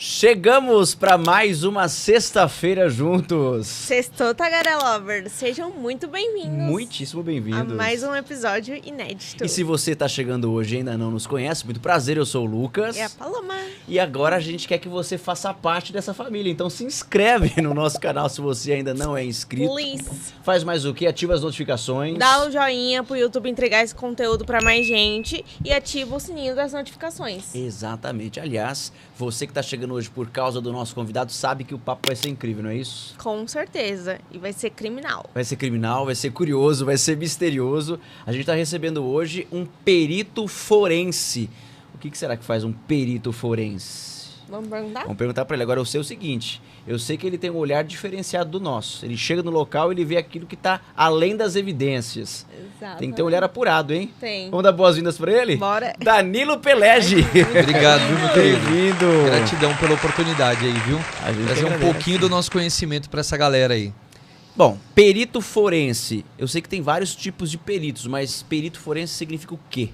Chegamos para mais uma sexta-feira juntos. Sextou, Tagarelovers. Sejam muito bem-vindos. Muitíssimo bem-vindos. A mais um episódio inédito. E se você está chegando hoje e ainda não nos conhece, muito prazer, eu sou o Lucas. É a Paloma. E agora a gente quer que você faça parte dessa família. Então se inscreve no nosso canal se você ainda não é inscrito. Please. Faz mais o quê? Ativa as notificações. Dá o joinha pro YouTube entregar esse conteúdo pra mais gente e ativa o sininho das notificações. Exatamente. Aliás, você que está chegando hoje por causa do nosso convidado sabe que o papo vai ser incrível, não é isso? Com certeza. E vai ser criminal. Vai ser criminal, vai ser curioso, vai ser misterioso. A gente está recebendo hoje um perito forense. O que será que faz um perito forense? Vamos perguntar? Vamos perguntar para ele. Agora eu sei o seguinte, eu sei que ele tem um olhar diferenciado do nosso. Ele chega no local e ele vê aquilo que está além das evidências. Exato. Tem que ter um olhar apurado, hein? Tem. Vamos dar boas-vindas para ele? Bora. Danilo Pelegi. Obrigado, viu, meu querido? Bem-vindo. Gratidão pela oportunidade aí, viu? A gente Trazer um agradece. pouquinho do nosso conhecimento pra essa galera aí. Bom, perito forense. Eu sei que tem vários tipos de peritos, mas perito forense significa o quê?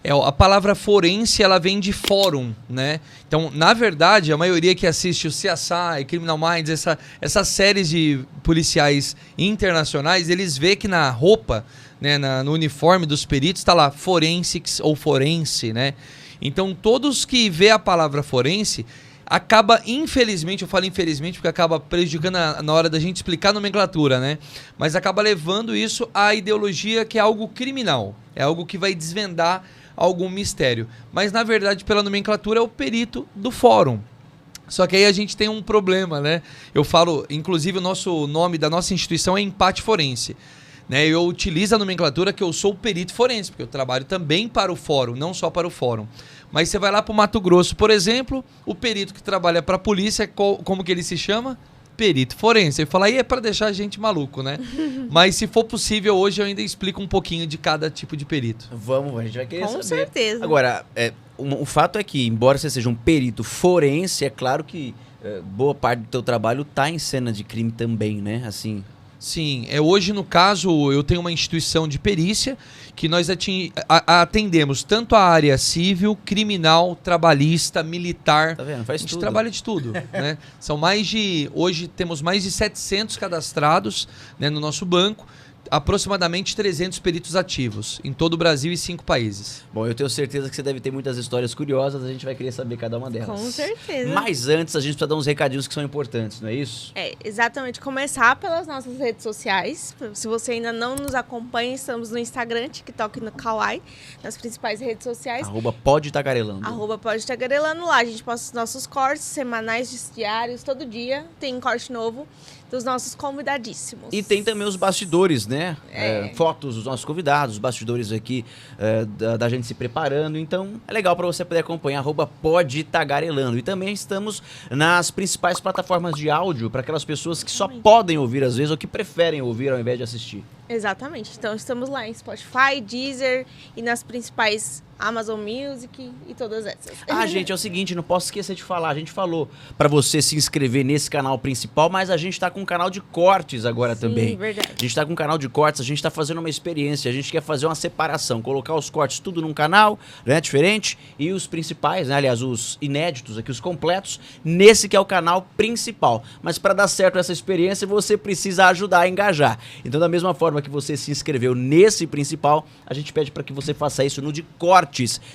A palavra forense, ela vem de fórum, né? Então, na verdade, a maioria que assiste o CSI, Criminal Minds, essas séries de policiais internacionais, eles vê que na roupa, né, no uniforme dos peritos, está lá forensics ou forense, né? Então, todos que vê a palavra forense, acaba, infelizmente, eu falo infelizmente porque acaba prejudicando na hora da gente explicar a nomenclatura, né? Mas acaba levando isso à ideologia que é algo criminal, é algo que vai desvendar algum mistério. Mas, na verdade, pela nomenclatura, é o perito do fórum. Só que aí a gente tem um problema, né? Eu falo, inclusive, o nosso nome da nossa instituição é Empate Forense. Né? Eu utilizo a nomenclatura que eu sou o perito forense, porque eu trabalho também para o fórum, não só para o fórum. Mas você vai lá para o Mato Grosso, por exemplo, o perito que trabalha para a polícia, como que ele se chama? Perito forense. Eu falo, aí é para deixar a gente maluco, né? Mas se for possível, hoje eu ainda explico um pouquinho de cada tipo de perito. Vamos, a gente vai querer Com saber. certeza. Agora, o fato é que, embora você seja um perito forense, é claro que boa parte do teu trabalho está em cena de crime também, né? Assim. Sim, hoje no caso eu tenho uma instituição de perícia que nós atendemos tanto a área civil, criminal, trabalhista, militar. Tá vendo? Faz A gente tudo. trabalha de tudo, né? Hoje temos mais de 700 cadastrados, né, no nosso banco, aproximadamente 300 peritos ativos em todo o Brasil e 5 países. Bom, eu tenho certeza que você deve ter muitas histórias curiosas, a gente vai querer saber cada uma delas. Com certeza. Mas antes, a gente precisa dar uns recadinhos que são importantes, não é isso? É, exatamente. Começar pelas nossas redes sociais. Se você ainda não nos acompanha, estamos no Instagram, TikTok e no Kawaii, nas principais redes sociais. @pode tagarelando. Pode Tagarelando lá. A gente posta os nossos cortes semanais, diários, todo dia. Tem corte novo dos nossos convidadíssimos. E tem também os bastidores, né? É. Fotos dos nossos convidados, os bastidores aqui da gente se preparando. Então, é legal para você poder acompanhar, @pode tagarelando. E também estamos nas principais plataformas de áudio para aquelas pessoas que só podem ouvir às vezes ou que preferem ouvir ao invés de assistir. Exatamente. Então, estamos lá em Spotify, Deezer e nas principais Amazon Music e todas essas. Ah, gente, é o seguinte, não posso esquecer de falar. A gente falou para você se inscrever nesse canal principal, mas a gente tá com um canal de cortes agora também. Sim, verdade. A gente tá com um canal de cortes, a gente tá fazendo uma experiência, a gente quer fazer uma separação, colocar os cortes tudo num canal, né, diferente, e os principais, né, aliás, os inéditos aqui, os completos, nesse que é o canal principal. Mas para dar certo essa experiência, você precisa ajudar a engajar. Então, da mesma forma que você se inscreveu nesse principal, a gente pede para que você faça isso no de cortes.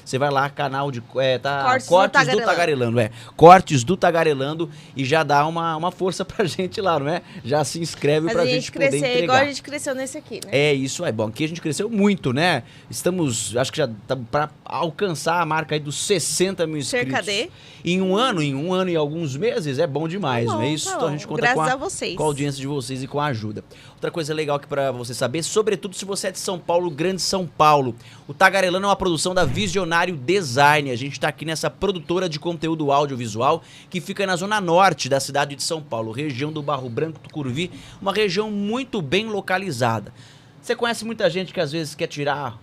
Você vai lá, canal de Cortes do Tagarelando, Cortes do Tagarelando, e já dá uma força pra gente lá, não é? Já se inscreve Mas pra a gente gente poder crescer entregar. igual a gente cresceu nesse aqui, né? É isso aí. Bom, aqui a gente cresceu muito, né? Estamos, acho que já tá para alcançar a marca aí dos 60 mil inscritos. Cerca de... Em um ano e alguns meses, é bom demais, Tá bom, não é isso? tá Então a bom. gente conta Graças com a vocês. com a audiência de vocês e com a ajuda. Outra coisa legal aqui pra você saber, sobretudo se você é de São Paulo, Grande São Paulo, o Tagarelando é uma produção da Visionário Design. A gente tá aqui nessa produtora de conteúdo audiovisual que fica na zona norte da cidade de São Paulo, região do Barro Branco, Tucuruvi, uma região muito bem localizada. Você conhece muita gente que às vezes quer tirar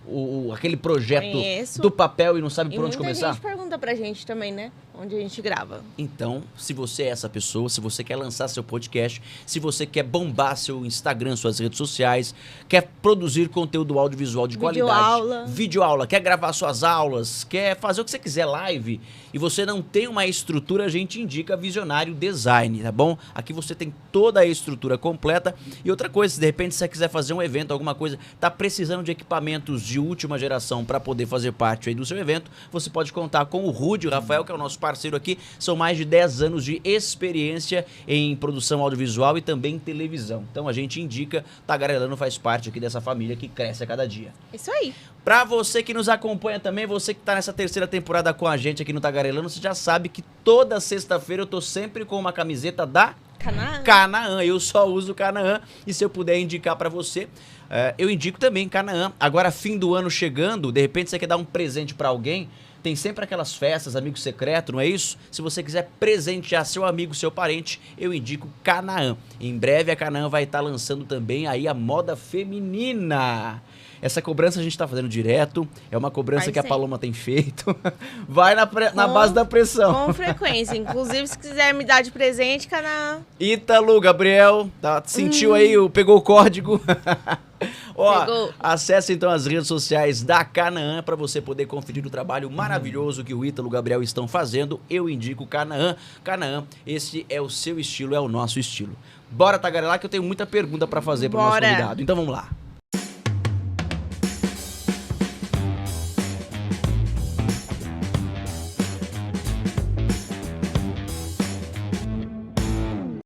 aquele projeto Conheço. do papel e não sabe E por onde muita começar? gente pergunta pra gente também, né? onde a gente grava. Então, se você é essa pessoa, se você quer lançar seu podcast, se você quer bombar seu Instagram, suas redes sociais, quer produzir conteúdo audiovisual de qualidade, videoaula, quer gravar suas aulas, quer fazer o que você quiser, live, e você não tem uma estrutura, a gente indica Visionário Design, tá bom? Aqui você tem toda a estrutura completa. E outra coisa, se de repente você quiser fazer um evento, alguma coisa, tá precisando de equipamentos de última geração para poder fazer parte aí do seu evento, você pode contar com o Rudy, o Rafael, que é o nosso parceiro aqui. São mais de 10 anos de experiência em produção audiovisual e também em televisão. Então a gente indica, Tagarelando faz parte aqui dessa família que cresce a cada dia. Isso aí. Pra você que nos acompanha também, você que tá nessa terceira temporada com a gente aqui no Tagarelando, você já sabe que toda sexta-feira eu tô sempre com uma camiseta da Canaã. Eu só uso Canaã, e se eu puder indicar pra você, eu indico também Canaã. Agora, fim do ano chegando, de repente você quer dar um presente pra alguém, tem sempre aquelas festas, amigo secreto, não é isso? Se você quiser presentear seu amigo, seu parente, eu indico Canaã. Em breve a Canaã vai estar lançando também aí a moda feminina. Essa cobrança a gente tá fazendo direto, é uma cobrança que a Paloma tem feito. Vai na base da pressão. Com frequência. Inclusive, se quiser me dar de presente, Canaã. Ítalo, Gabriel, sentiu aí, pegou o código. Ó, acesse então as redes sociais da Canaã para você poder conferir o trabalho maravilhoso que o Ítalo e o Gabriel estão fazendo. Eu indico Canaã. Canaã, esse é o seu estilo, é o nosso estilo. Bora tagarelar que eu tenho muita pergunta para fazer para o nosso convidado. Então vamos lá.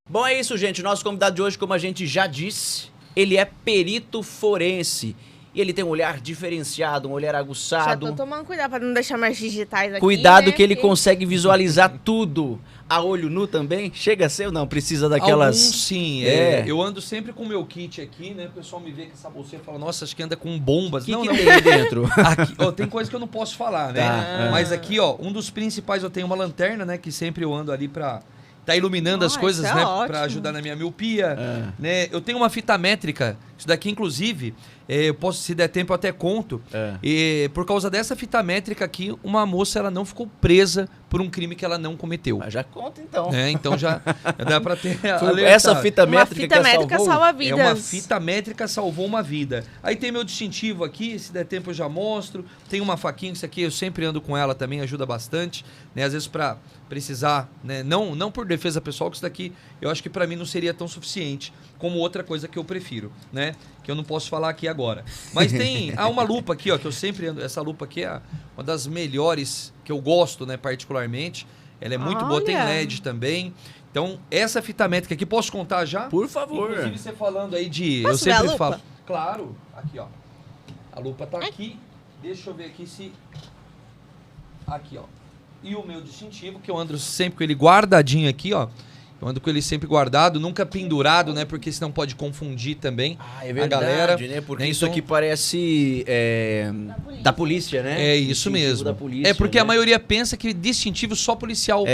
Bom, é isso, gente. O nosso convidado de hoje, como a gente já disse, ele é perito forense. E ele tem um olhar diferenciado, um olhar aguçado. Já tô tomando cuidado pra não deixar mais digitais aqui, Cuidado, né? que ele consegue visualizar tudo. A olho nu também? Chega a ser ou não? Precisa daquelas... Alguns, sim. Eu ando sempre com o meu kit aqui, né? O pessoal me vê com essa bolsinha e fala, nossa, acho que anda com bombas. O que tem aí dentro? Aqui, tem coisa que eu não posso falar, né? Mas aqui, um dos principais, eu tenho uma lanterna, né? Que sempre eu ando ali pra... Tá iluminando as coisas, né? Ótimo. Pra ajudar na minha miopia, né? Eu tenho uma fita métrica, isso daqui, inclusive, eu posso, se der tempo, eu até conto. E por causa dessa fita métrica aqui, uma moça, ela não ficou presa por um crime que ela não cometeu. Mas já conta, então. Então já dá pra ter essa fita métrica, uma fita métrica salva vidas. Uma fita métrica salvou uma vida. Aí tem meu distintivo aqui, se der tempo eu já mostro. Tem uma faquinha, isso aqui eu sempre ando com ela também, ajuda bastante, né? Às vezes pra precisar, né? Não por defesa pessoal, que isso daqui eu acho que pra mim não seria tão suficiente como outra coisa que eu prefiro, né? Que eu não posso falar aqui agora. Mas tem uma lupa aqui, que eu sempre ando. Essa lupa aqui é uma das melhores que eu gosto, né, particularmente. Ela é muito boa, tem LED também. Então, essa fita métrica aqui, posso contar já? Por favor. Inclusive, você falando aí de... Posso eu sempre ver a lupa? falo. Claro. Aqui, ó. A lupa tá aqui. Deixa eu ver aqui se... Aqui, ó. E o meu distintivo, que eu ando sempre com ele guardadinho aqui, ó. Eu ando com ele sempre guardado, nunca pendurado, né? Porque senão pode confundir também é verdade, a galera. Né? Porque isso aqui parece da polícia, né? É isso mesmo. Da polícia, porque né? a maioria pensa que distintivo só policial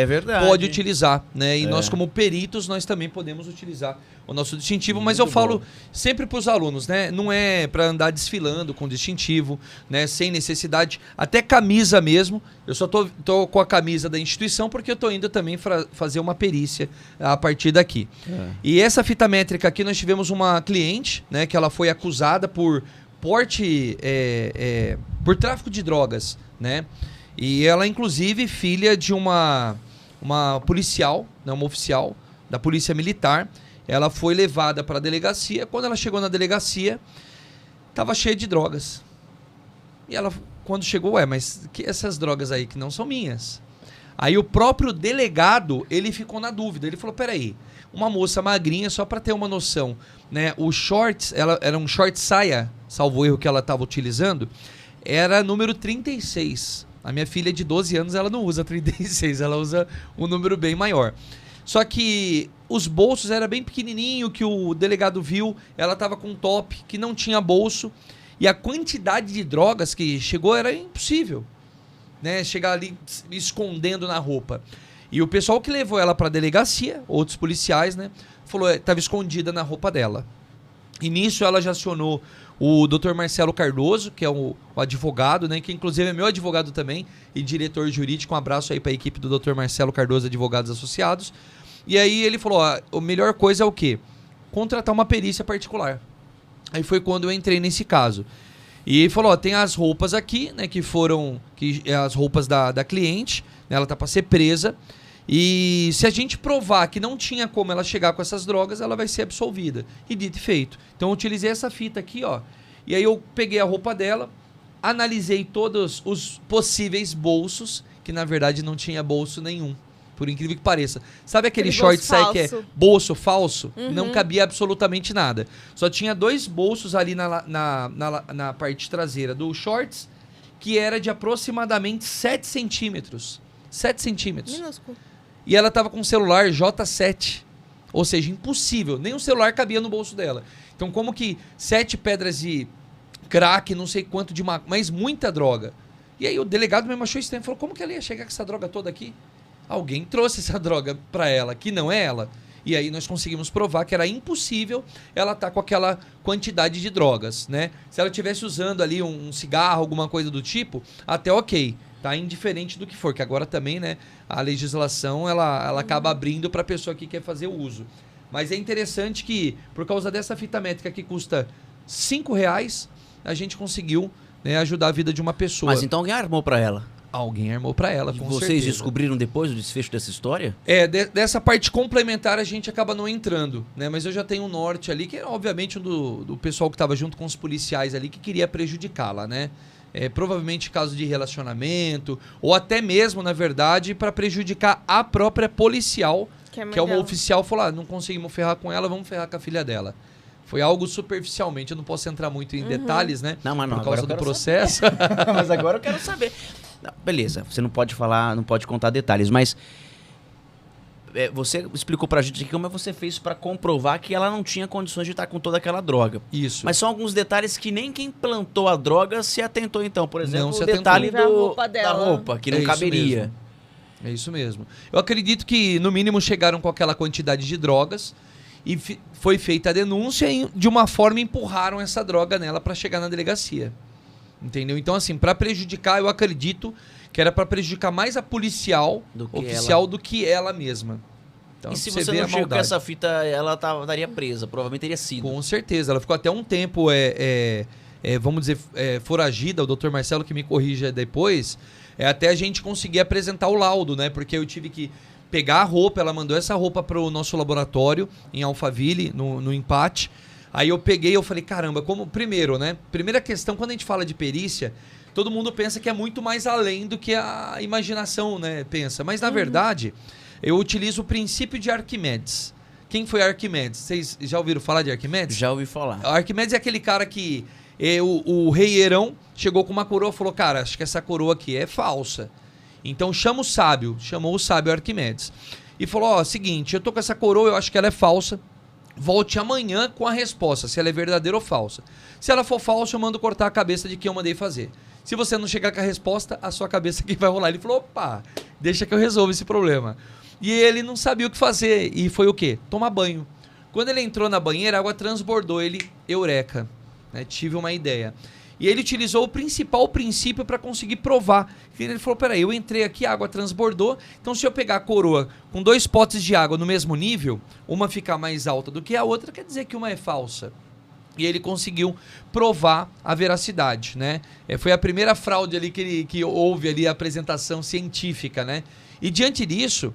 pode utilizar, né? E nós, como peritos, nós também podemos utilizar o nosso distintivo. Mas eu falo sempre para os alunos, né? Não é para andar desfilando com distintivo, né? Sem necessidade. Até camisa mesmo. Eu só tô com a camisa da instituição porque eu tô indo também fazer uma perícia a partir daqui. E essa fita métrica aqui, nós tivemos uma cliente, né? Que ela foi acusada por porte... por tráfico de drogas, né? E ela, inclusive, filha de uma policial, né? Uma oficial da Polícia Militar. Ela foi levada para a delegacia. Quando ela chegou na delegacia, estava cheia de drogas. E ela, quando chegou, mas que essas drogas aí que não são minhas? Aí o próprio delegado, ele ficou na dúvida. Ele falou, peraí, uma moça magrinha, só para ter uma noção, né? Os shorts, era um short saia, salvo erro que ela estava utilizando, era número 36. A minha filha de 12 anos, ela não usa 36, ela usa um número bem maior. Só que os bolsos eram bem pequenininho, que o delegado viu, ela estava com um top que não tinha bolso, e a quantidade de drogas que chegou era impossível, né? Chegar ali escondendo na roupa. E o pessoal que levou ela para a delegacia, outros policiais, né, falou, estava escondida na roupa dela. E nisso ela já acionou o Dr. Marcelo Cardoso, que é o advogado, né, que inclusive é meu advogado também e diretor jurídico. Um abraço aí para a equipe do Dr. Marcelo Cardoso, Advogados Associados. E aí ele falou, a melhor coisa é o quê? Contratar uma perícia particular. Aí foi quando eu entrei nesse caso. E ele falou, tem as roupas aqui, né, que as roupas da cliente, né, ela tá para ser presa. E se a gente provar que não tinha como ela chegar com essas drogas, ela vai ser absolvida. E dito e feito. Então eu utilizei essa fita aqui, ó. E aí eu peguei a roupa dela, analisei todos os possíveis bolsos, que na verdade não tinha bolso nenhum. Por incrível que pareça. Sabe aquele short sai que é bolso falso? Uhum. Não cabia absolutamente nada. Só tinha 2 bolsos ali na parte traseira do shorts, que era de aproximadamente 7 centímetros. 7 centímetros. Minúsculo. E ela tava com um celular J7. Ou seja, impossível. Nem o celular cabia no bolso dela. Então, como que 7 pedras de crack, não sei quanto de mas muita droga. E aí o delegado mesmo achou estranho. Falou, como que ela ia chegar com essa droga toda aqui? Alguém trouxe essa droga pra ela, que não é ela. E aí nós conseguimos provar que era impossível ela estar com aquela quantidade de drogas, né? Se ela estivesse usando ali um cigarro, alguma coisa do tipo, até ok. Tá indiferente do que for, que agora também, né, a legislação ela acaba abrindo para a pessoa que quer fazer o uso. Mas é interessante que, por causa dessa fita métrica que custa R$5, a gente conseguiu, né, ajudar a vida de uma pessoa. Mas então alguém armou para ela? Alguém armou para ela, com Vocês certeza. descobriram depois o desfecho dessa história? Dessa parte complementar a gente acaba não entrando, né? Mas eu já tenho um norte ali, que é obviamente do pessoal que estava junto com os policiais ali, que queria prejudicá-la, né? Provavelmente caso de relacionamento, ou até mesmo, na verdade, para prejudicar a própria policial, que é uma oficial, falou, não conseguimos ferrar com ela, vamos ferrar com a filha dela. Foi algo superficialmente, eu não posso entrar muito em detalhes, né? Não, mas não, por causa do processo. Mas agora eu quero saber. Não, beleza, você não pode falar, não pode contar detalhes, mas você explicou pra gente aqui como você fez pra comprovar que ela não tinha condições de estar com toda aquela droga. Isso. Mas são alguns detalhes que nem quem plantou a droga se atentou então. Por exemplo, o detalhe da roupa, que não caberia. É isso mesmo. Eu acredito que, no mínimo, chegaram com aquela quantidade de drogas e foi feita a denúncia e, de uma forma, empurraram essa droga nela pra chegar na delegacia. Entendeu? Então, assim, pra prejudicar, eu acredito que era pra prejudicar mais a policial oficial do que ela mesma. Então, e se você não chegou com essa fita, ela estaria presa, provavelmente teria sido. Com certeza, ela ficou até um tempo, vamos dizer, foragida, o Dr. Marcelo que me corrija depois, até a gente conseguir apresentar o laudo, né? Porque eu tive que pegar a roupa, ela mandou essa roupa pro nosso laboratório em Alphaville, no empate. Aí eu peguei e eu falei, caramba, primeiro, né? Primeira questão, quando a gente fala de perícia, todo mundo pensa que é muito mais além do que a imaginação, né? Pensa. Mas, na verdade, eu utilizo o princípio de Arquimedes. Quem foi Arquimedes? Vocês já ouviram falar de Arquimedes? Já ouvi falar. Arquimedes é aquele cara que o rei Herão chegou com uma coroa e falou, cara, acho que essa coroa aqui é falsa. Então chama o sábio, chamou o sábio Arquimedes. E falou, seguinte, eu tô com essa coroa, eu acho que ela é falsa. Volte amanhã com a resposta, se ela é verdadeira ou falsa. Se ela for falsa, eu mando cortar a cabeça de quem eu mandei fazer. Se você não chegar com a resposta, a sua cabeça que vai rolar. Ele falou, opa, deixa que eu resolvo esse problema. E ele não sabia o que fazer. E foi o quê? Tomar banho. Quando ele entrou na banheira, a água transbordou. Ele, eureka, né? Tive uma ideia. E ele utilizou o principal princípio para conseguir provar. Ele falou, peraí, eu entrei aqui, a água transbordou, então se eu pegar a coroa com 2 potes de água no mesmo nível, uma ficar mais alta do que a outra, quer dizer que uma é falsa. E ele conseguiu provar a veracidade, né? Foi a primeira fraude ali que houve ali, a apresentação científica, né? E diante disso,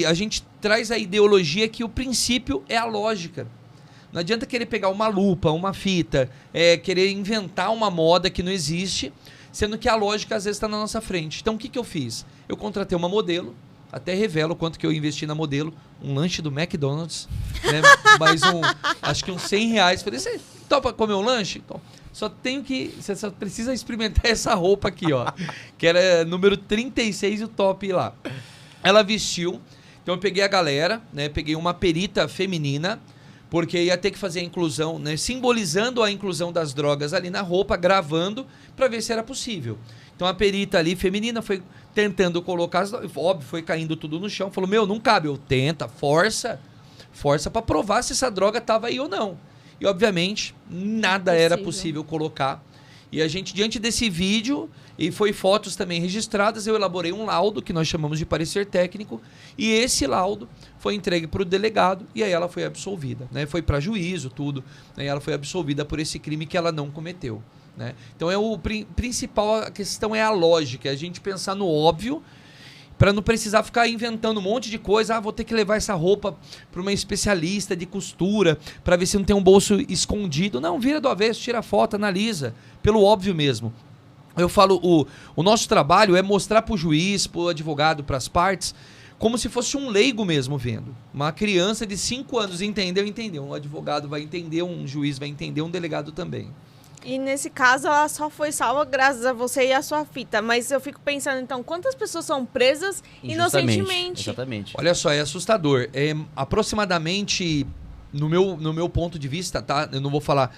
a gente traz a ideologia que o princípio é a lógica. Não adianta querer pegar uma lupa, uma fita, querer inventar uma moda que não existe, sendo que a lógica às vezes está na nossa frente. Então o que eu fiz? Eu contratei uma modelo, até revelo quanto que eu investi na modelo, um lanche do McDonald's, né? Mais acho que uns R$100. Falei, você topa comer um lanche? Então, você só precisa experimentar essa roupa aqui, ó, que era número 36 e o top lá. Ela vestiu, então eu peguei a galera, né? Peguei uma perita feminina, porque ia ter que fazer a inclusão, né, simbolizando a inclusão das drogas ali na roupa, gravando, para ver se era possível. Então a perita ali, feminina, foi tentando colocar, óbvio, foi caindo tudo no chão, falou, não cabe, tenta, força para provar se essa droga tava aí ou não. E, obviamente, nada era possível colocar. E a gente, diante desse vídeo, e foi fotos também registradas, eu elaborei um laudo, que nós chamamos de parecer técnico, e esse laudo foi entregue para o delegado, e aí ela foi absolvida, né? Foi para juízo, tudo, né? E ela foi absolvida por esse crime que ela não cometeu, né? Então, o principal, a questão é a lógica, é a gente pensar no óbvio, para não precisar ficar inventando um monte de coisa. Vou ter que levar essa roupa para uma especialista de costura para ver se não tem um bolso escondido. Não, vira do avesso, tira a foto, analisa, pelo óbvio mesmo. Eu falo, o nosso trabalho é mostrar para o juiz, para o advogado, para as partes, como se fosse um leigo mesmo vendo. Uma criança de 5 anos entendeu. Um advogado vai entender, um juiz vai entender, um delegado também. E nesse caso, ela só foi salva graças a você e a sua fita. Mas eu fico pensando, então, quantas pessoas são presas inocentemente? Exatamente. Olha só, é assustador. É aproximadamente, no meu ponto de vista, tá? Eu não vou falar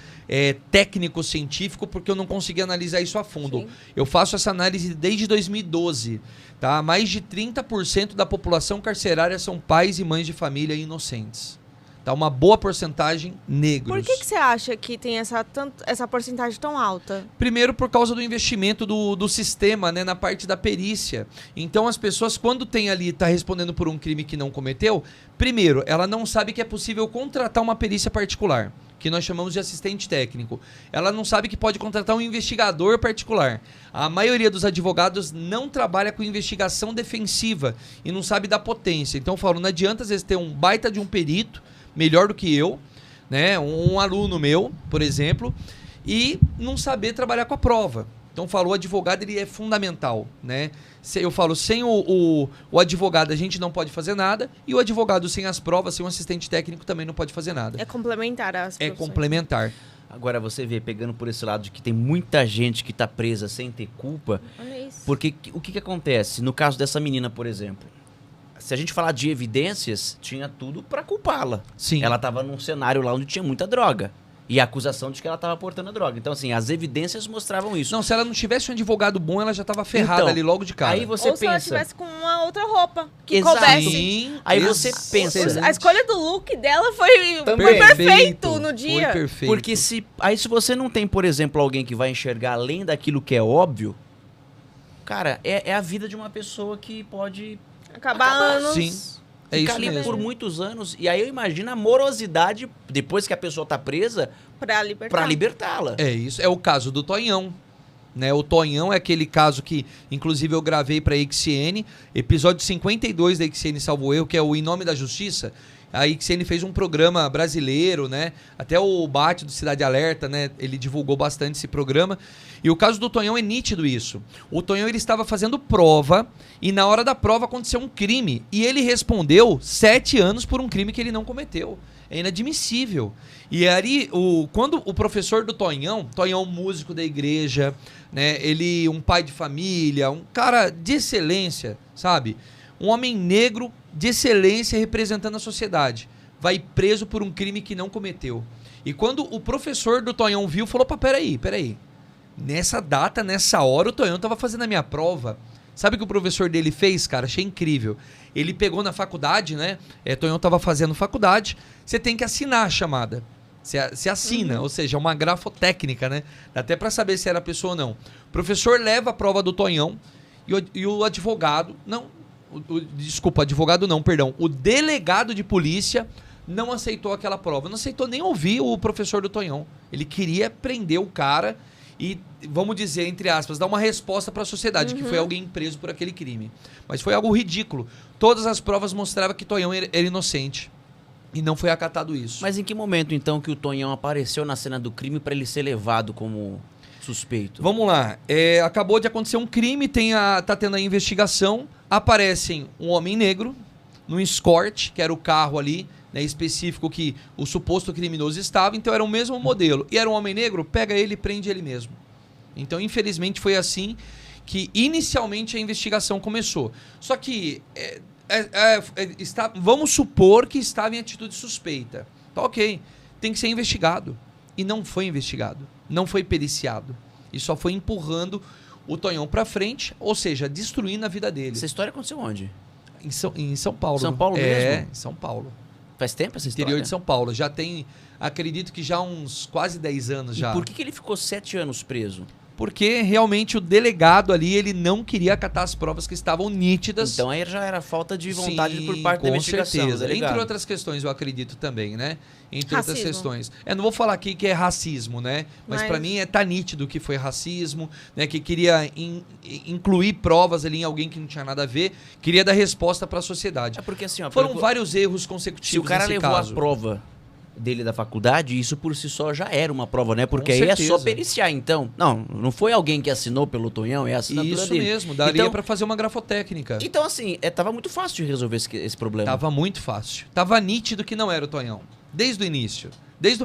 técnico-científico, porque eu não consegui analisar isso a fundo. Sim. Eu faço essa análise desde 2012. Tá? Mais de 30% da população carcerária são pais e mães de família inocentes. Tá, uma boa porcentagem negros. Por que você acha que tem essa porcentagem tão alta? Primeiro, por causa do investimento do sistema, né, na parte da perícia. Então, as pessoas, quando tem ali, tá respondendo por um crime que não cometeu, primeiro, ela não sabe que é possível contratar uma perícia particular, que nós chamamos de assistente técnico. Ela não sabe que pode contratar um investigador particular. A maioria dos advogados não trabalha com investigação defensiva e não sabe da potência. Então, eu falo, não adianta às vezes ter um baita de um perito, melhor do que eu, né? Um aluno meu, por exemplo, e não saber trabalhar com a prova. Então, eu falo, o advogado ele é fundamental, né? Eu falo, sem o advogado a gente não pode fazer nada, e o advogado sem as provas, sem um assistente técnico também não pode fazer nada. É complementar as profissões. É complementar. Agora, você vê, pegando por esse lado de que tem muita gente que está presa sem ter culpa, olha isso. Porque o que acontece? No caso dessa menina, por exemplo, se a gente falar de evidências, tinha tudo pra culpá-la. Sim. Ela tava num cenário lá onde tinha muita droga. E a acusação de que ela tava portando a droga. Então, assim, as evidências mostravam isso. Não, se ela não tivesse um advogado bom, ela já tava ferrada ali logo de cara. Aí você Ou se ela pensa... tivesse com uma outra roupa que Exato. coubesse. Sim, aí você pensa... A escolha do look dela foi Perfeito, perfeito no dia. Foi perfeito. Porque se você não tem, por exemplo, alguém que vai enxergar além daquilo que é óbvio, cara, é a vida de uma pessoa que pode... Acabar anos... Sim. É Ficar isso ali mesmo. por muitos anos. E aí eu imagino a morosidade, depois que a pessoa tá presa, Pra libertá-la. É isso. É o caso do Tonhão. Né? O Tonhão é aquele caso que, inclusive, eu gravei pra XN, episódio 52 da XN Salvo Erro, que é o Em Nome da Justiça. A XN fez um programa brasileiro, né? Até o Bate do Cidade Alerta, né? Ele divulgou bastante esse programa. E o caso do Tonhão é nítido isso. O Tonhão ele estava fazendo prova e na hora da prova aconteceu um crime. E ele respondeu 7 anos por um crime que ele não cometeu. É inadmissível. E aí, quando o professor do Tonhão músico da igreja, né? Ele, um pai de família, um cara de excelência, sabe? Um homem negro de excelência representando a sociedade. Vai preso por um crime que não cometeu. E quando o professor do Tonhão viu, falou, peraí. Nessa data, nessa hora, o Tonhão estava fazendo a minha prova. Sabe o que o professor dele fez, cara? Achei incrível. Ele pegou na faculdade, né? Tonhão estava fazendo faculdade. Você tem que assinar a chamada. Você assina, ou seja, é uma grafotécnica, né? Dá até para saber se era a pessoa ou não. O professor leva a prova do Tonhão e o advogado... Desculpa, advogado não, perdão. O delegado de polícia não aceitou aquela prova. Não aceitou nem ouvir o professor do Tonhão. Ele queria prender o cara e, vamos dizer, entre aspas, dar uma resposta para a sociedade, que foi alguém preso por aquele crime. Mas foi algo ridículo. Todas as provas mostravam que Tonhão era inocente. E não foi acatado isso. Mas em que momento, então, que o Tonhão apareceu na cena do crime para ele ser levado como suspeito? Vamos lá. Acabou de acontecer um crime, tá tendo a investigação. Aparecem um homem negro num Escort, que era o carro ali, né, específico que o suposto criminoso estava. Então era o mesmo modelo. E era um homem negro, pega ele e prende ele mesmo. Então, infelizmente, foi assim que inicialmente a investigação começou. Só que... vamos supor que estava em atitude suspeita. Tá ok. Tem que ser investigado. E não foi investigado. Não foi periciado. E só foi empurrando o Tonhão pra frente, ou seja, destruindo a vida dele. Essa história aconteceu onde? Em São Paulo. São Paulo mesmo? Em São Paulo. Faz tempo essa história? Interior de São Paulo. Já tem, acredito que já uns quase 10 anos já. E por que ele ficou 7 anos preso? Porque realmente o delegado ali, ele não queria acatar as provas que estavam nítidas. Então aí já era falta de vontade Sim, por parte da com investigação. certeza. Delegado. Entre outras questões, eu acredito também, né? Entre Racismo. outras questões. Não vou falar aqui que é racismo, né? Mas Mas- pra mim tá nítido que foi racismo, né? Que queria incluir provas ali em alguém que não tinha nada a ver, queria dar resposta pra sociedade. É porque assim, ó, Foram pelo- vários erros consecutivos se o cara nesse levou caso. a prova dele da faculdade, isso por si só já era uma prova, né? Porque Com aí é só certeza. periciar, então. Não foi alguém que assinou pelo Tonhão, é a assinatura Isso dele. mesmo, daria Então- pra fazer uma grafotécnica. Então, assim, tava muito fácil de resolver esse problema. Tava muito fácil. Tava nítido que não era o Tonhão. Desde o início. Desde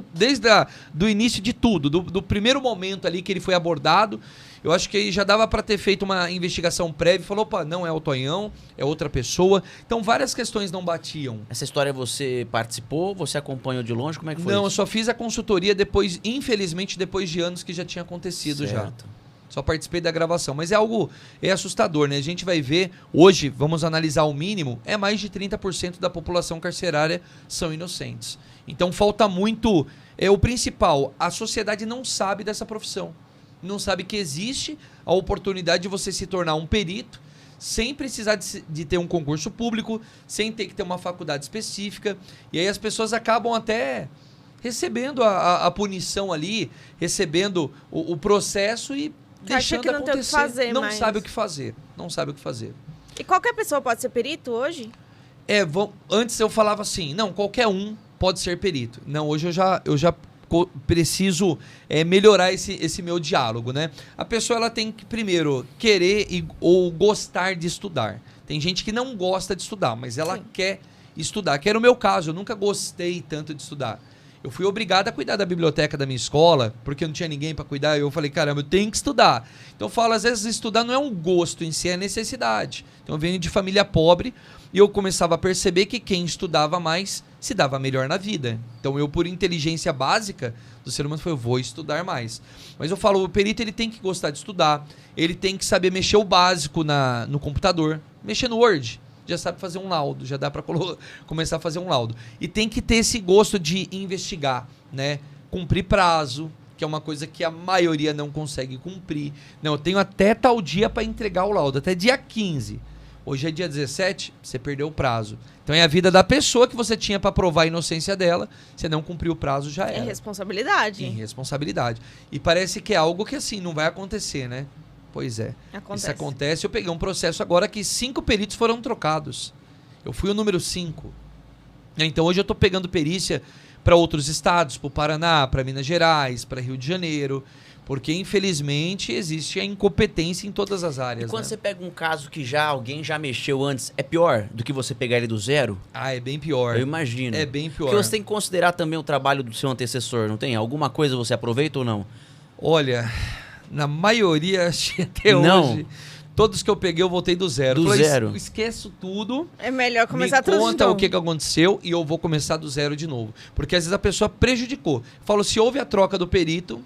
do início de tudo. Do primeiro momento ali que ele foi abordado. Eu acho que aí já dava para ter feito uma investigação prévia. Falou, opa, não é o Tonhão, é outra pessoa. Então várias questões não batiam. Essa história você participou, você acompanhou de longe, como é que foi Não, eu isso? só fiz a consultoria depois, infelizmente, depois de anos que já tinha acontecido já. Certo. Só participei da gravação. Mas é algo assustador, né? A gente vai ver, hoje, vamos analisar o mínimo, mais de 30% da população carcerária são inocentes. Então falta muito. O principal, a sociedade não sabe dessa profissão. Não sabe que existe a oportunidade de você se tornar um perito sem precisar de ter um concurso público, sem ter que ter uma faculdade específica. E aí as pessoas acabam até recebendo a punição ali, recebendo o processo e Acha deixando que não tem o que acontecer. fazer Não mais. sabe o que fazer. Não sabe o que fazer. E qualquer pessoa pode ser perito hoje? Antes eu falava assim, não, qualquer um pode ser perito. Não, hoje eu já preciso melhorar esse meu diálogo, né? A pessoa ela tem que primeiro querer ou gostar de estudar. Tem gente que não gosta de estudar, mas ela Sim. quer estudar. Que era o meu caso, eu nunca gostei tanto de estudar. Eu fui obrigado a cuidar da biblioteca da minha escola, porque não tinha ninguém para cuidar, e eu falei, caramba, eu tenho que estudar. Então eu falo, às vezes estudar não é um gosto em si, é necessidade. Então eu venho de família pobre, e eu começava a perceber que quem estudava mais se dava melhor na vida. Então eu, por inteligência básica do ser humano, falei, eu vou estudar mais. Mas eu falo, o perito ele tem que gostar de estudar, ele tem que saber mexer o básico no computador, mexer no Word, já sabe fazer um laudo, já dá para começar a fazer um laudo. E tem que ter esse gosto de investigar, né? Cumprir prazo, que é uma coisa que a maioria não consegue cumprir. Não, eu tenho até tal dia para entregar o laudo, até dia 15. Hoje é dia 17, você perdeu o prazo. Então é a vida da pessoa que você tinha para provar a inocência dela, você não cumpriu o prazo, já É era. responsabilidade. Irresponsabilidade. E parece que é algo que assim, não vai acontecer, né? Pois é. Acontece. Isso acontece. Eu peguei um processo agora que 5 peritos foram trocados. Eu fui o número 5. Então hoje eu tô pegando perícia para outros estados, para o Paraná, para Minas Gerais, para Rio de Janeiro, porque infelizmente existe a incompetência em todas as áreas. E quando né? você pega um caso que alguém já mexeu antes, é pior do que você pegar ele do zero? É bem pior. Eu imagino. É bem pior. Porque você tem que considerar também o trabalho do seu antecessor, não tem? Alguma coisa você aproveita ou não? Olha, na maioria, acho que até Não. hoje, todos que eu peguei eu voltei do zero. Do Falei, zero. Esqueço tudo. É melhor começar Me tudo de conta novo. o que aconteceu e eu vou começar do zero de novo. Porque às vezes a pessoa prejudicou. Falo, se houve a troca do perito,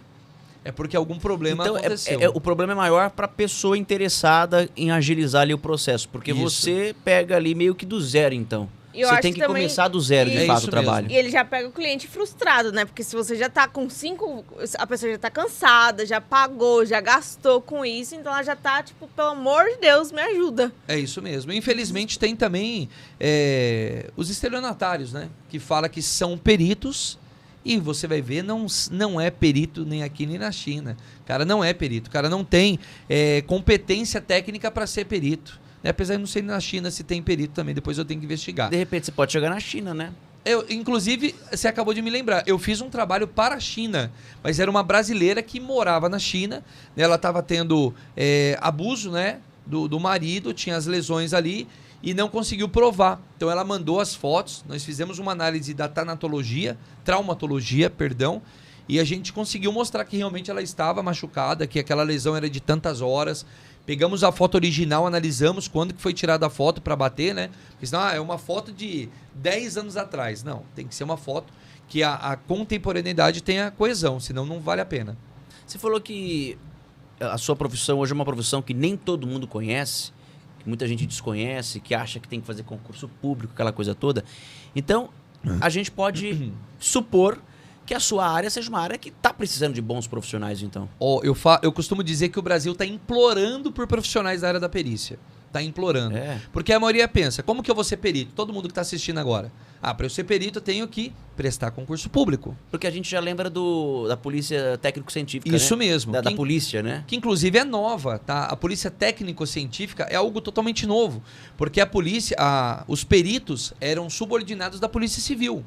é porque algum problema Então, aconteceu. o problema é maior para a pessoa interessada em agilizar ali o processo. Porque Isso. você pega ali meio que do zero, então. E eu Você acho tem que também- começar do zero, de É fato, isso o trabalho. mesmo. E ele já pega o cliente frustrado, né? Porque se você já tá com 5, a pessoa já tá cansada, já pagou, já gastou com isso, então ela já tá, tipo, pelo amor de Deus, me ajuda. É isso mesmo. Infelizmente tem também os estelionatários, né? Que fala que são peritos e você vai ver, não é perito nem aqui nem na China. O cara não é perito. O cara não tem competência técnica para ser perito. Apesar de não sei na China se tem perito também, depois eu tenho que investigar. De repente você pode chegar na China, né? Inclusive, você acabou de me lembrar, eu fiz um trabalho para a China, mas era uma brasileira que morava na China, né, ela estava tendo abuso, né, do marido, tinha as lesões ali e não conseguiu provar. Então ela mandou as fotos, nós fizemos uma análise da traumatologia, e a gente conseguiu mostrar que realmente ela estava machucada, que aquela lesão era de tantas horas. Pegamos a foto original, analisamos quando que foi tirada a foto para bater, né? Porque senão é uma foto de 10 anos atrás. Não, tem que ser uma foto que a contemporaneidade tenha coesão, senão não vale a pena. Você falou que a sua profissão hoje é uma profissão que nem todo mundo conhece, que muita gente desconhece, que acha que tem que fazer concurso público, aquela coisa toda. Então, a gente pode supor que a sua área seja uma área que está precisando de bons profissionais, então. Eu costumo dizer que o Brasil está implorando por profissionais da área da perícia. Está implorando. Porque a maioria pensa, como que eu vou ser perito? Todo mundo que está assistindo agora. Para eu ser perito, eu tenho que prestar concurso público. Porque a gente já lembra da polícia técnico-científica, Isso né? mesmo. Da polícia, né? Que inclusive é nova, tá? A polícia técnico-científica é algo totalmente novo. Porque a polícia, os peritos eram subordinados da polícia civil.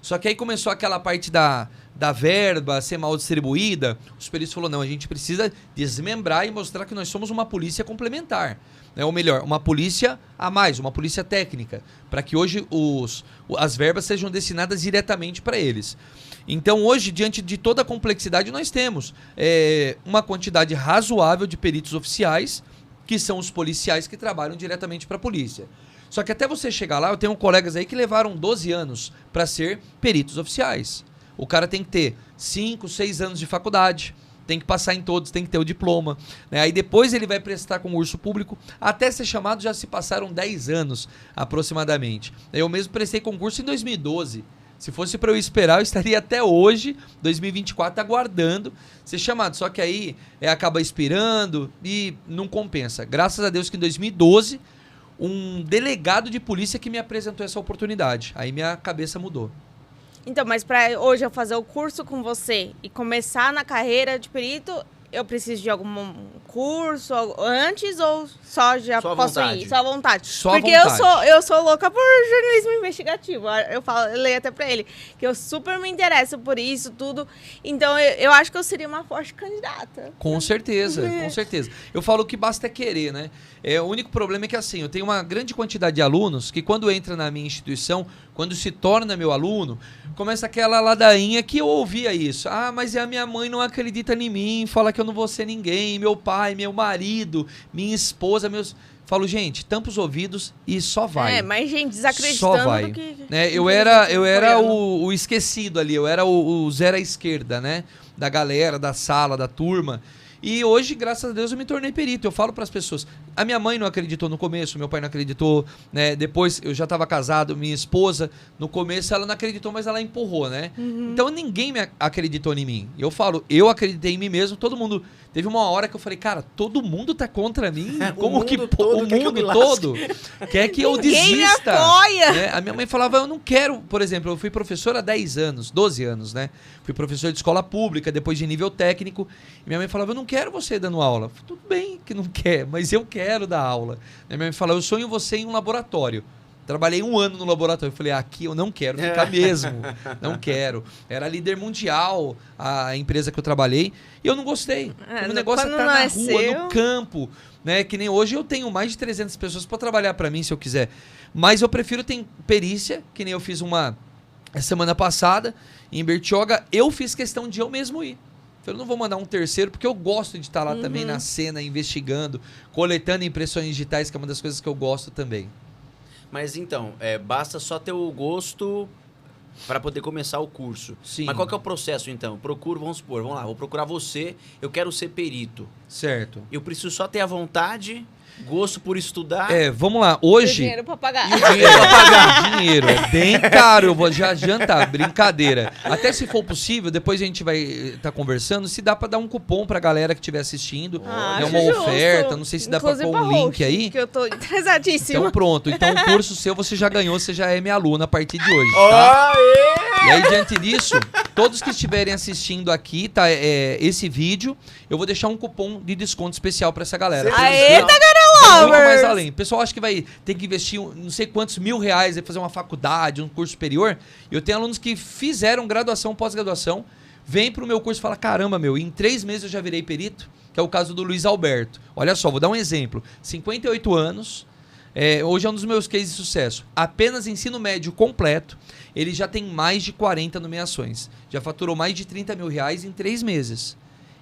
Só que aí começou aquela parte da verba ser mal distribuída. Os peritos falaram, não, a gente precisa desmembrar e mostrar que nós somos uma polícia complementar. Ou melhor, uma polícia a mais, uma polícia técnica. Para que hoje as verbas sejam destinadas diretamente para eles. Então hoje, diante de toda a complexidade, nós temos uma quantidade razoável de peritos oficiais, que são os policiais que trabalham diretamente para a polícia. Só que até você chegar lá, eu tenho colegas aí que levaram 12 anos para ser peritos oficiais. O cara tem que ter 5, 6 anos de faculdade, tem que passar em todos, tem que ter o diploma. Né? Aí depois ele vai prestar concurso público. Até ser chamado já se passaram 10 anos aproximadamente. Eu mesmo prestei concurso em 2012. Se fosse para eu esperar, eu estaria até hoje, 2024, aguardando ser chamado. Só que aí acaba expirando e não compensa. Graças a Deus que em 2012... um delegado de polícia que me apresentou essa oportunidade. Aí minha cabeça mudou. Então, mas para hoje eu fazer o curso com você e começar na carreira de perito, eu preciso de algum curso antes ou só já só posso vontade. ir? Só à vontade. Só porque à vontade. eu sou louca por jornalismo investigativo. Eu leio até pra ele que eu super me interesso por isso, tudo. Então, eu acho que eu seria uma forte candidata. Com certeza, com certeza. Eu falo que basta querer, né? O único problema é que, assim, eu tenho uma grande quantidade de alunos que, quando entra na minha instituição, quando se torna meu aluno, começa aquela ladainha que eu ouvia isso. Mas a minha mãe não acredita em mim, fala que eu não vou ser ninguém, meu pai, meu marido, minha esposa, meus... Falo, gente, tampa os ouvidos e só vai. Mas gente, desacreditando só vai. do que... Eu era o esquecido ali, eu era o zero à esquerda, né? Da galera, da sala, da turma. E hoje, graças a Deus, eu me tornei perito. Eu falo para as pessoas. A minha mãe não acreditou no começo, meu pai não acreditou, né? Depois eu já estava casado, minha esposa, no começo ela não acreditou, mas ela empurrou, né? Então ninguém acreditou em mim. Eu falo, eu acreditei em mim mesmo, todo mundo... Teve uma hora que eu falei, cara, todo mundo tá contra mim? Como que o mundo todo quer que eu desista? Ninguém me apoia! Né? A minha mãe falava, eu não quero... Por exemplo, eu fui professor há 10 anos, 12 anos, né? Fui professor de escola pública, depois de nível técnico. E minha mãe falava, eu não quero você dando aula. Eu falei, tudo bem que não quer, mas eu quero dar aula. Minha mãe falava, eu sonho você em um laboratório. Trabalhei 1 ano no laboratório. Eu falei, aqui eu não quero ficar mesmo. Não quero. Era líder mundial a empresa que eu trabalhei. E eu não gostei. O negócio é estar na rua, no campo. Né? Que nem hoje eu tenho mais de 300 pessoas para trabalhar para mim, se eu quiser. Mas eu prefiro ter perícia, que nem eu fiz uma semana passada, em Bertioga. Eu fiz questão de eu mesmo ir. Eu não vou mandar um terceiro, porque eu gosto de estar lá também na cena, investigando, coletando impressões digitais, que é uma das coisas que eu gosto também. Mas então, basta só ter o gosto para poder começar o curso. Sim. Mas qual que é o processo, então? Vamos supor, vamos lá, vou procurar você, eu quero ser perito. Certo. Eu preciso só ter a vontade, gosto por estudar. Vamos lá, hoje... dinheiro pra pagar. E o dinheiro pra pagar. Dinheiro, é bem caro, eu vou já adiantar, brincadeira. Até se for possível, depois a gente vai estar conversando, se dá pra dar um cupom pra galera que estiver assistindo, é uma acho oferta, justo. não sei se dá Inclusive pra pôr um link aí. Que eu tô interessadíssima. Então pronto, então o curso seu você já ganhou, você já é minha aluna a partir de hoje, tá? E aí, diante disso, todos que estiverem assistindo aqui, tá, esse vídeo, eu vou deixar um cupom de desconto especial pra essa galera. Eita, Muito mais além. O pessoal acha que vai ter que investir não sei quantos R$1.000 e fazer uma faculdade, um curso superior. Eu tenho alunos que fizeram graduação, pós-graduação, vêm pro meu curso e falam, caramba, em 3 meses eu já virei perito, que é o caso do Luiz Alberto. Olha só, vou dar um exemplo. 58 anos, hoje é um dos meus cases de sucesso. Apenas ensino médio completo, ele já tem mais de 40 nomeações. Já faturou mais de R$30 mil em 3 meses.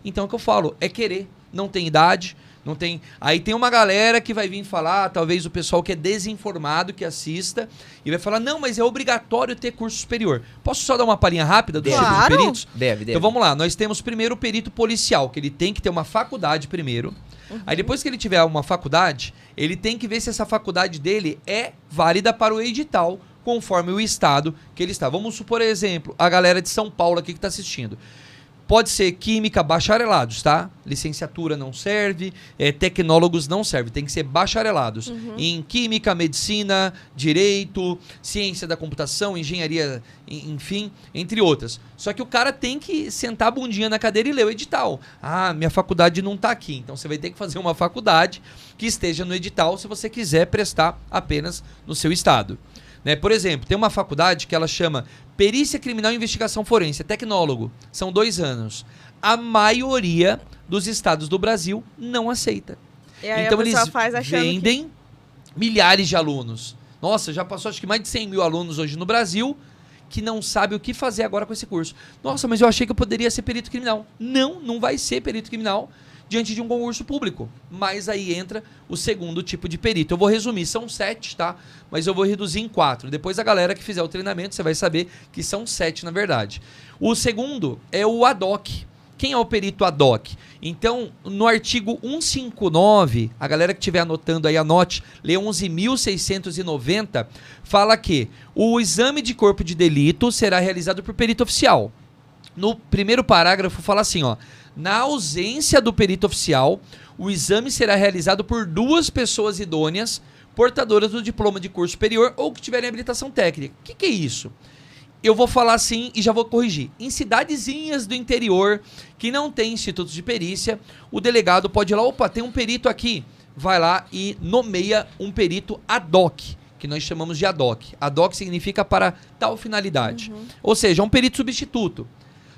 Então, o que eu falo é querer. Não tem idade, não tem... Aí tem uma galera que vai vir falar, talvez o pessoal que é desinformado, que assista, e vai falar, não, mas é obrigatório ter curso superior. Posso só dar uma palhinha rápida dos tipos de peritos? Deve. Então vamos lá, nós temos primeiro o perito policial, que ele tem que ter uma faculdade primeiro. Aí depois que ele tiver uma faculdade, ele tem que ver se essa faculdade dele é válida para o edital conforme o estado que ele está. Vamos supor, por exemplo, a galera de São Paulo aqui que está assistindo. Pode ser química, bacharelados, tá? Licenciatura não serve, tecnólogos não serve, tem que ser bacharelados. Em química, medicina, direito, ciência da computação, engenharia, enfim, entre outras. Só que o cara tem que sentar a bundinha na cadeira e ler o edital. Ah, minha faculdade não tá aqui, então você vai ter que fazer uma faculdade que esteja no edital se você quiser prestar apenas no seu estado. Né? Por exemplo, tem uma faculdade que ela chama Perícia Criminal e Investigação Forense, é tecnólogo. São 2 anos. A maioria dos estados do Brasil não aceita. E aí então a eles faz vendem milhares de alunos. Nossa, já passou acho que mais de 100 mil alunos hoje no Brasil que não sabe o que fazer agora com esse curso. Nossa, mas eu achei que eu poderia ser perito criminal. Não, não vai ser perito criminal diante de um concurso público. Mas aí entra o segundo tipo de perito. Eu vou resumir, são 7, tá? Mas eu vou reduzir em 4. Depois a galera que fizer o treinamento, você vai saber que são 7 na verdade. O segundo é o ad hoc. Quem é o perito ad hoc? Então, no artigo 159, a galera que estiver anotando aí, anote, lê 11.690, fala que o exame de corpo de delito será realizado por perito oficial. No primeiro parágrafo fala assim, ó, na ausência do perito oficial, o exame será realizado por 2 pessoas idôneas, portadoras do diploma de curso superior ou que tiverem habilitação técnica. O que é isso? Eu vou falar assim e já vou corrigir. Em cidadezinhas do interior que não tem institutos de perícia, o delegado pode ir lá, opa, tem um perito aqui. Vai lá e nomeia um perito ad hoc, que nós chamamos de ad hoc. Ad hoc significa para tal finalidade. Ou seja, um perito substituto.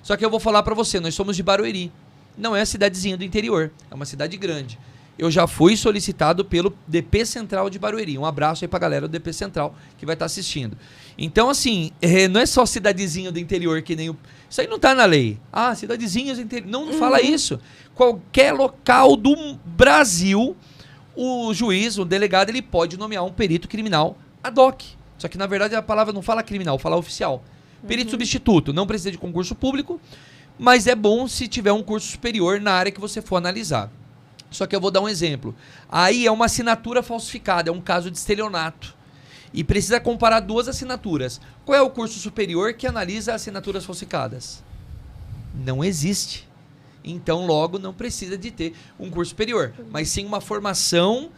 Só que eu vou falar para você, nós somos de Barueri. Não é a cidadezinha do interior, é uma cidade grande. Eu já fui solicitado pelo DP Central de Barueri. Um abraço aí pra galera do DP Central que vai estar assistindo. Então, assim, não é só cidadezinha do interior que nem o... Isso aí não tá na lei. Ah, cidadezinhas do interior. Não fala isso. Qualquer local do Brasil, o juiz, o delegado, ele pode nomear um perito criminal ad hoc. Só que, na verdade, a palavra não fala criminal, fala oficial. Perito substituto. Não precisa de concurso público, mas é bom se tiver um curso superior na área que você for analisar. Só que eu vou dar um exemplo. Aí é uma assinatura falsificada, é um caso de estelionato. E precisa comparar 2 assinaturas. Qual é o curso superior que analisa assinaturas falsificadas? Não existe. Então, logo, não precisa de ter um curso superior. Mas sim uma formação,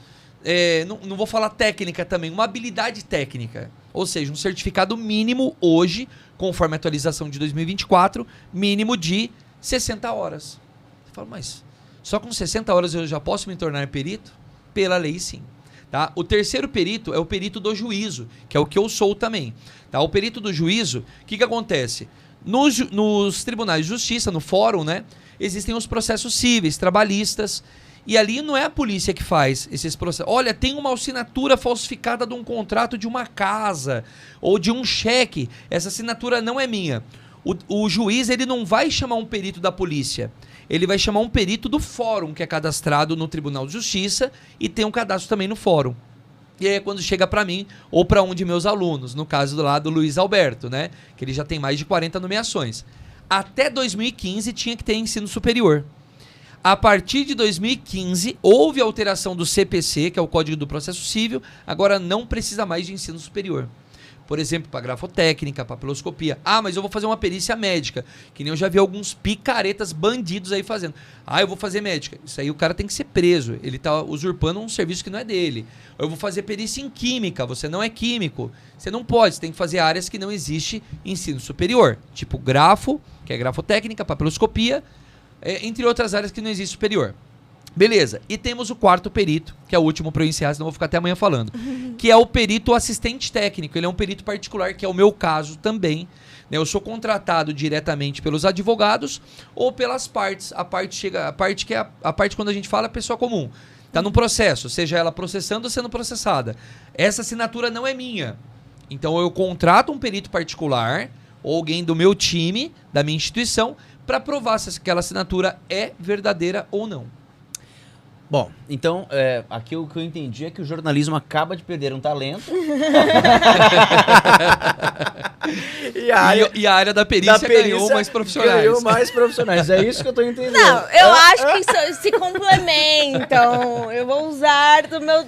não vou falar técnica também, uma habilidade técnica. Ou seja, um certificado mínimo hoje, conforme a atualização de 2024, mínimo de 60 horas. Você fala, mas... Só com 60 horas eu já posso me tornar perito? Pela lei, sim. Tá? O terceiro perito é o perito do juízo, que é o que eu sou também. Tá? O perito do juízo, o que acontece? Nos tribunais de justiça, no fórum, né, existem os processos cíveis, trabalhistas, e ali não é a polícia que faz esses processos. Olha, tem uma assinatura falsificada de um contrato de uma casa ou de um cheque. Essa assinatura não é minha. O juiz, ele não vai chamar um perito da polícia. Ele vai chamar um perito do fórum, que é cadastrado no Tribunal de Justiça e tem um cadastro também no fórum. E aí é quando chega para mim ou para um de meus alunos, no caso lá do Luiz Alberto, né? Que ele já tem mais de 40 nomeações. Até 2015 tinha que ter ensino superior. A partir de 2015 houve alteração do CPC, que é o Código do Processo Civil, agora não precisa mais de ensino superior. Por exemplo, para grafotécnica, papiloscopia. Ah, mas eu vou fazer uma perícia médica. Que nem eu já vi alguns picaretas bandidos aí fazendo. Ah, eu vou fazer médica. Isso aí o cara tem que ser preso. Ele está usurpando um serviço que não é dele. Eu vou fazer perícia em química. Você não é químico. Você não pode. Você tem que fazer áreas que não existe ensino superior. Tipo grafo, que é grafotécnica, papiloscopia, entre outras áreas que não existe superior. Beleza, e temos o quarto perito, que é o último para eu encerrar, senão eu vou ficar até amanhã falando, que é o perito assistente técnico. Ele é um perito particular, que é o meu caso também. Eu sou contratado diretamente pelos advogados ou pelas partes. A parte que é a parte quando a gente fala pessoa comum. Está num processo, seja ela processando ou sendo processada. Essa assinatura não é minha. Então eu contrato um perito particular ou alguém do meu time, da minha instituição, para provar se aquela assinatura é verdadeira ou não. Bom, então, aqui o que eu entendi é que o jornalismo acaba de perder um talento. E a área da perícia ganhou mais profissionais. Ganhou mais profissionais, é isso que eu tô entendendo. Não, eu acho que se complementam. Eu vou usar do meu...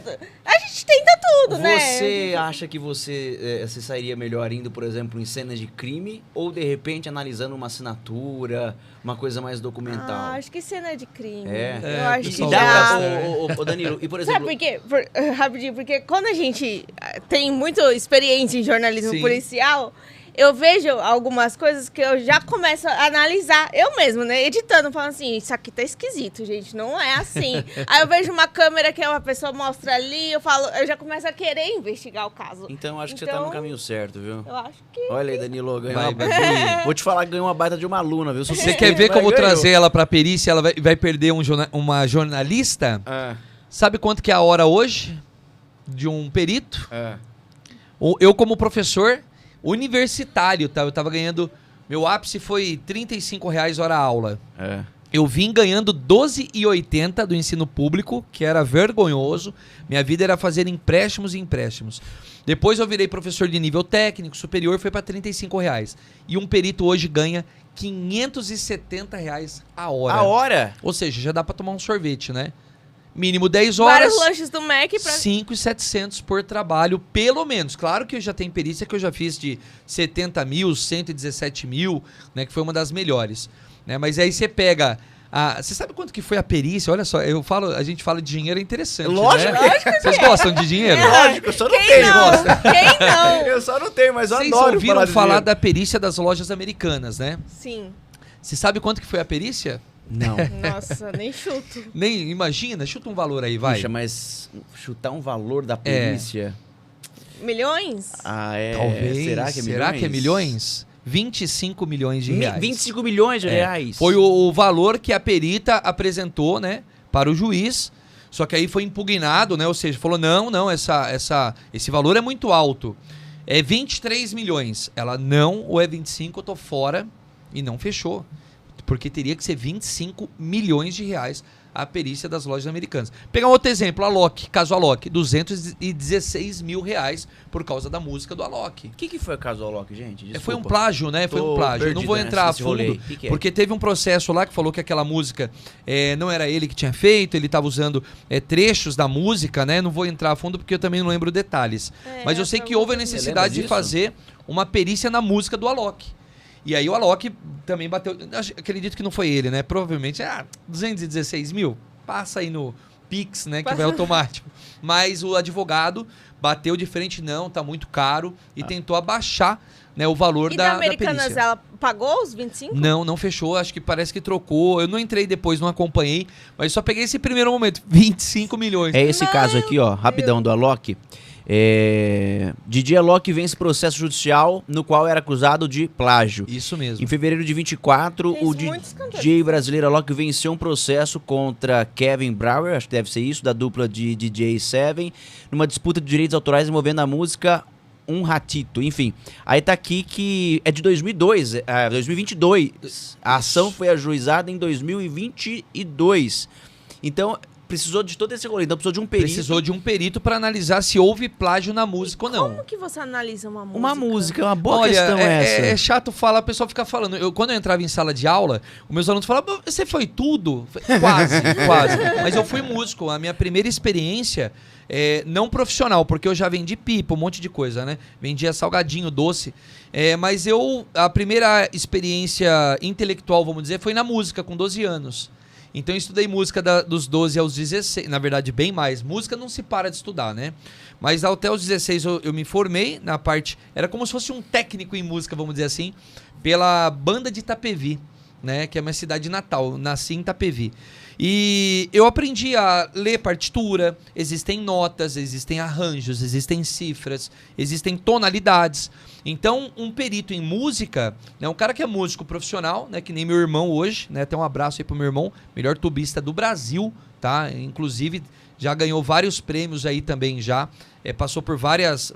A gente tenta tudo, né? Você acha que você sairia melhor indo, por exemplo, em cenas de crime ou, de repente, analisando uma assinatura, uma coisa mais documental? Acho que cena de crime. É. Eu acho E que dá, dá. ô, Danilo, e por exemplo... Sabe por quê? Rapidinho, porque quando a gente tem muita experiência em jornalismo Sim. policial, eu vejo algumas coisas que eu já começo a analisar, eu mesmo, né? Editando, falando assim, isso aqui tá esquisito, gente, não é assim. Aí eu vejo uma câmera que uma pessoa mostra ali, eu já começo a querer investigar o caso. Então, eu acho que você tá no caminho certo, viu? Eu acho que... Olha aí, Danilo, ganhou Vai, uma baita. Vou te falar que ganhou uma baita de uma aluna, viu? Você quer ver como trazer ela pra perícia, ela vai perder uma jornalista? Sabe quanto que é a hora hoje de um perito? Eu, como professor universitário, tá? Eu tava ganhando... Meu ápice foi R$35 hora aula. Eu vim ganhando R$12,80 do ensino público, que era vergonhoso. Minha vida era fazer empréstimos e empréstimos. Depois eu virei professor de nível técnico, superior, foi para R$35. E um perito hoje ganha R$570 a hora. A hora? Ou seja, já dá para tomar um sorvete, né? Mínimo 10 horas. Vários lanches do Mac pra... 5.700 por trabalho, pelo menos. Claro que eu já tenho perícia que eu já fiz de 70 mil, 117 mil, né? Que foi uma das melhores. Né? Mas aí você pega... Você sabe quanto que foi a perícia? Olha só, a gente fala de dinheiro, é interessante. Lógico, né? lógico que Vocês gostam de dinheiro? Lógico, eu só não Quem tenho. não? Gosta. Quem não? Eu só não tenho, mas eu Vocês adoro ouviram de falar dinheiro. da perícia das lojas americanas, né? Sim. Você sabe quanto que foi a perícia? Não. Nossa, nem chuto. Nem imagina, chuta um valor aí, vai. Puxa, mas chutar um valor da perícia... Milhões? Talvez. Será que é milhões? Será que é milhões? 25 milhões de reais. 25 milhões de reais? Foi o valor que a perita apresentou, né, para o juiz. Só que aí foi impugnado, né? Ou seja, falou, não, esse valor é muito alto. É 23 milhões. Ela, não, ou é 25, eu tô fora. E não fechou. Porque teria que ser 25 milhões de reais a perícia das lojas americanas. Pegar um outro exemplo, Alok, caso Alok, 216 mil reais por causa da música do Alok. O que foi o caso do Alok, gente? Desculpa. Foi um plágio, né? Foi um plágio. Eu não vou entrar a fundo, porque teve um processo lá que falou que aquela música não era ele que tinha feito, ele estava usando trechos da música, né? Não vou entrar a fundo porque eu também não lembro detalhes. Mas eu sei que houve a necessidade de fazer uma perícia na música do Alok. E aí o Alok também bateu... Acredito que não foi ele, né? Provavelmente, 216 mil? Passa aí no Pix, né? Que vai automático. Mas o advogado bateu de frente, não, tá muito caro. E tentou abaixar, né, o valor da Americanas, perícia. ela pagou os 25? Não fechou. Acho que parece que trocou. Eu não entrei depois, não acompanhei. Mas só peguei esse primeiro momento. 25 milhões. É esse caso aqui, ó, rapidão, do Alok. Didi Alok vence processo judicial no qual era acusado de plágio. Isso mesmo. Em fevereiro de 24, o DJ brasileiro Alok venceu um processo contra Kevin Brower, acho que deve ser isso, da dupla de DJ Seven, numa disputa de direitos autorais envolvendo a música Um Ratito. Enfim, aí tá aqui que é de 2022. A ação foi ajuizada em 2022. Então... precisou de todo esse rolê, então precisou de um perito. Precisou de um perito para analisar se houve plágio na música ou não. Como que você analisa uma música? Uma música, é uma boa Olha, questão essa. É chato falar, o pessoal fica falando. Quando eu entrava em sala de aula, os meus alunos falavam, você foi tudo? Quase. Mas eu fui músico. A minha primeira experiência, não profissional, porque eu já vendi pipa, um monte de coisa, né? Vendia salgadinho, doce. Mas a primeira experiência intelectual, vamos dizer, foi na música, com 12 anos. Então eu estudei música dos 12 aos 16, na verdade bem mais. Música não se para de estudar, né? Mas até os 16 eu me formei na parte... Era como se fosse um técnico em música, vamos dizer assim, pela banda de Itapevi, né? Que é a minha cidade natal. Nasci em Itapevi. E eu aprendi a ler partitura, existem notas, existem arranjos, existem cifras, existem tonalidades. Então, um perito em música, né, um cara que é músico profissional, né, que nem meu irmão hoje, né, até um abraço aí pro meu irmão, melhor tubista do Brasil, tá? Inclusive, já ganhou vários prêmios aí também já, passou por vários